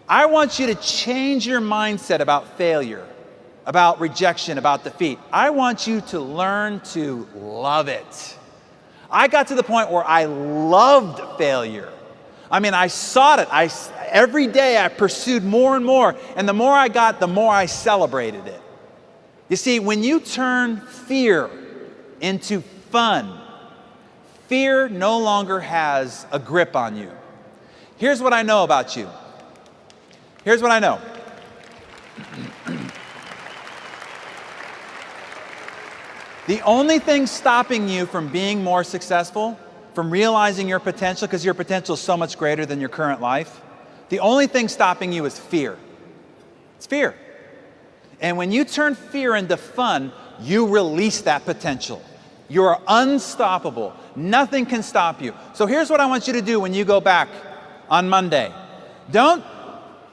I want you to change your mindset about failure, about rejection, about defeat. I want you to learn to love it. I got to the point where I loved failure. I mean, I sought it. Every day I pursued more and more. And the more I got, the more I celebrated it. You see, when you turn fear into fun, fear no longer has a grip on you. Here's what I know about you. Here's what I know. The only thing stopping you from being more successful, from realizing your potential, because your potential is so much greater than your current life, the only thing stopping you is fear. It's fear. And when you turn fear into fun, you release that potential. You're unstoppable. Nothing can stop you. So here's what I want you to do when you go back on Monday. Don't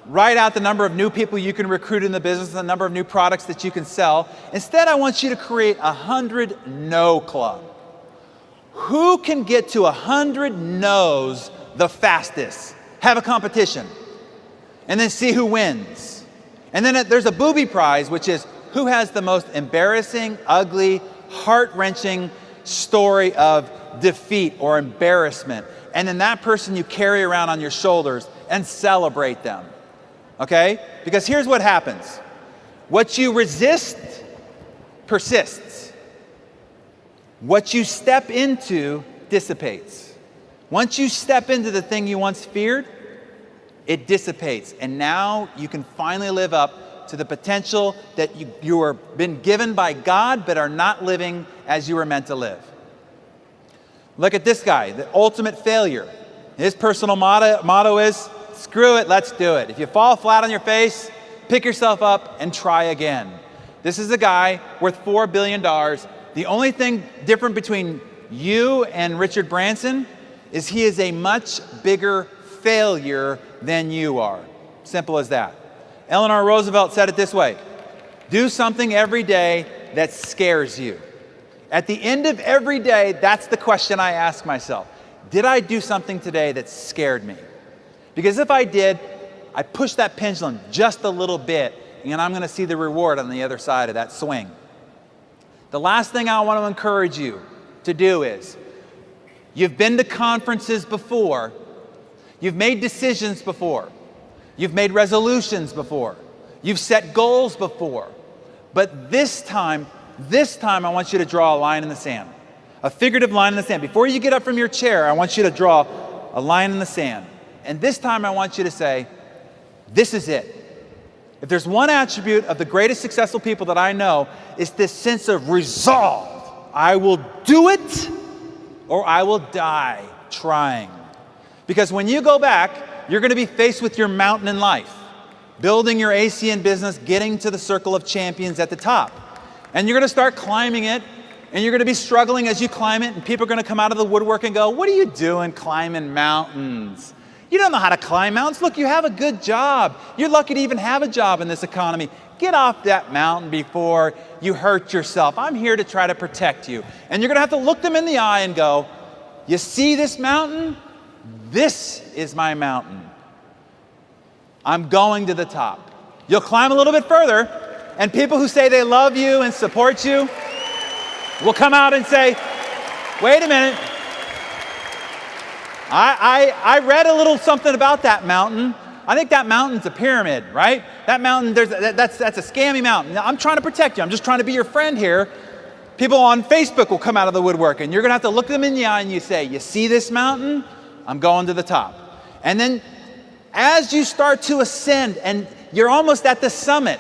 write out the number of new people you can recruit in the business, the number of new products that you can sell. Instead, I want you to create a 100 no club. Who can get to 100 no's the fastest? Have a competition. And then see who wins. And then there's a booby prize, which is who has the most embarrassing, ugly, heart-wrenching story of defeat or embarrassment. And then that person you carry around on your shoulders and celebrate them. Okay? Because here's what happens. What you resist persists. What you step into dissipates. Once you step into the thing you once feared, it dissipates. And now you can finally live up to the potential that you were been given by God but are not living as you were meant to live. Look at this guy, the ultimate failure. His personal motto is, screw it, let's do it. If you fall flat on your face, pick yourself up and try again. This is a guy worth $4 billion. The only thing different between you and Richard Branson is he is a much bigger failure than you are. Simple as that. Eleanor Roosevelt said it this way: do something every day that scares you. At the end of every day, that's the question I ask myself. Did I do something today that scared me? Because if I did, I push that pendulum just a little bit, and I'm going to see the reward on the other side of that swing. The last thing I want to encourage you to do is, you've been to conferences before, you've made decisions before, you've made resolutions before, you've set goals before, but this time I want you to draw a line in the sand, a figurative line in the sand. Before you get up from your chair, I want you to draw a line in the sand. And this time I want you to say, this is it. If there's one attribute of the greatest successful people that I know, it's this sense of resolve. I will do it or I will die trying. Because when you go back, you're going to be faced with your mountain in life, building your ACN business, getting to the circle of champions at the top. And you're going to start climbing it, and you're going to be struggling as you climb it, and people are going to come out of the woodwork and go, what are you doing climbing mountains? You don't know how to climb mountains. Look, you have a good job. You're lucky to even have a job in this economy. Get off that mountain before you hurt yourself. I'm here to try to protect you. And you're going to have to look them in the eye and go, you see this mountain? this is my mountain. I'm going to the top. You'll climb a little bit further, and people who say they love you and support you will come out and say, wait a minute. I read a little something about that mountain. I think that mountain's a pyramid, right? That mountain, that's a scammy mountain. Now, I'm trying to protect you. I'm just trying to be your friend here. People on Facebook will come out of the woodwork, and you're going to have to look them in the eye and you say, you see this mountain? I'm going to the top. And then as you start to ascend and you're almost at the summit,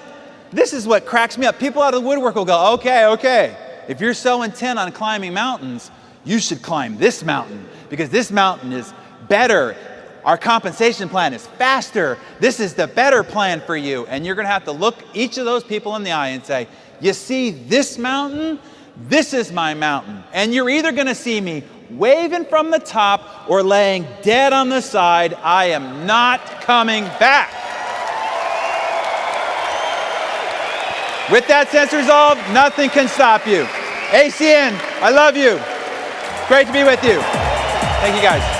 this is what cracks me up. People out of the woodwork will go, okay. If you're so intent on climbing mountains, you should climb this mountain because this mountain is better. Our compensation plan is faster. This is the better plan for you. And you're going to have to look each of those people in the eye and say, you see this mountain? This is my mountain. And you're either going to see me waving from the top or laying dead on the side. I am not coming back. With that sense of resolve, nothing can stop you. ACN, I love you. Great to be with you. Thank you guys.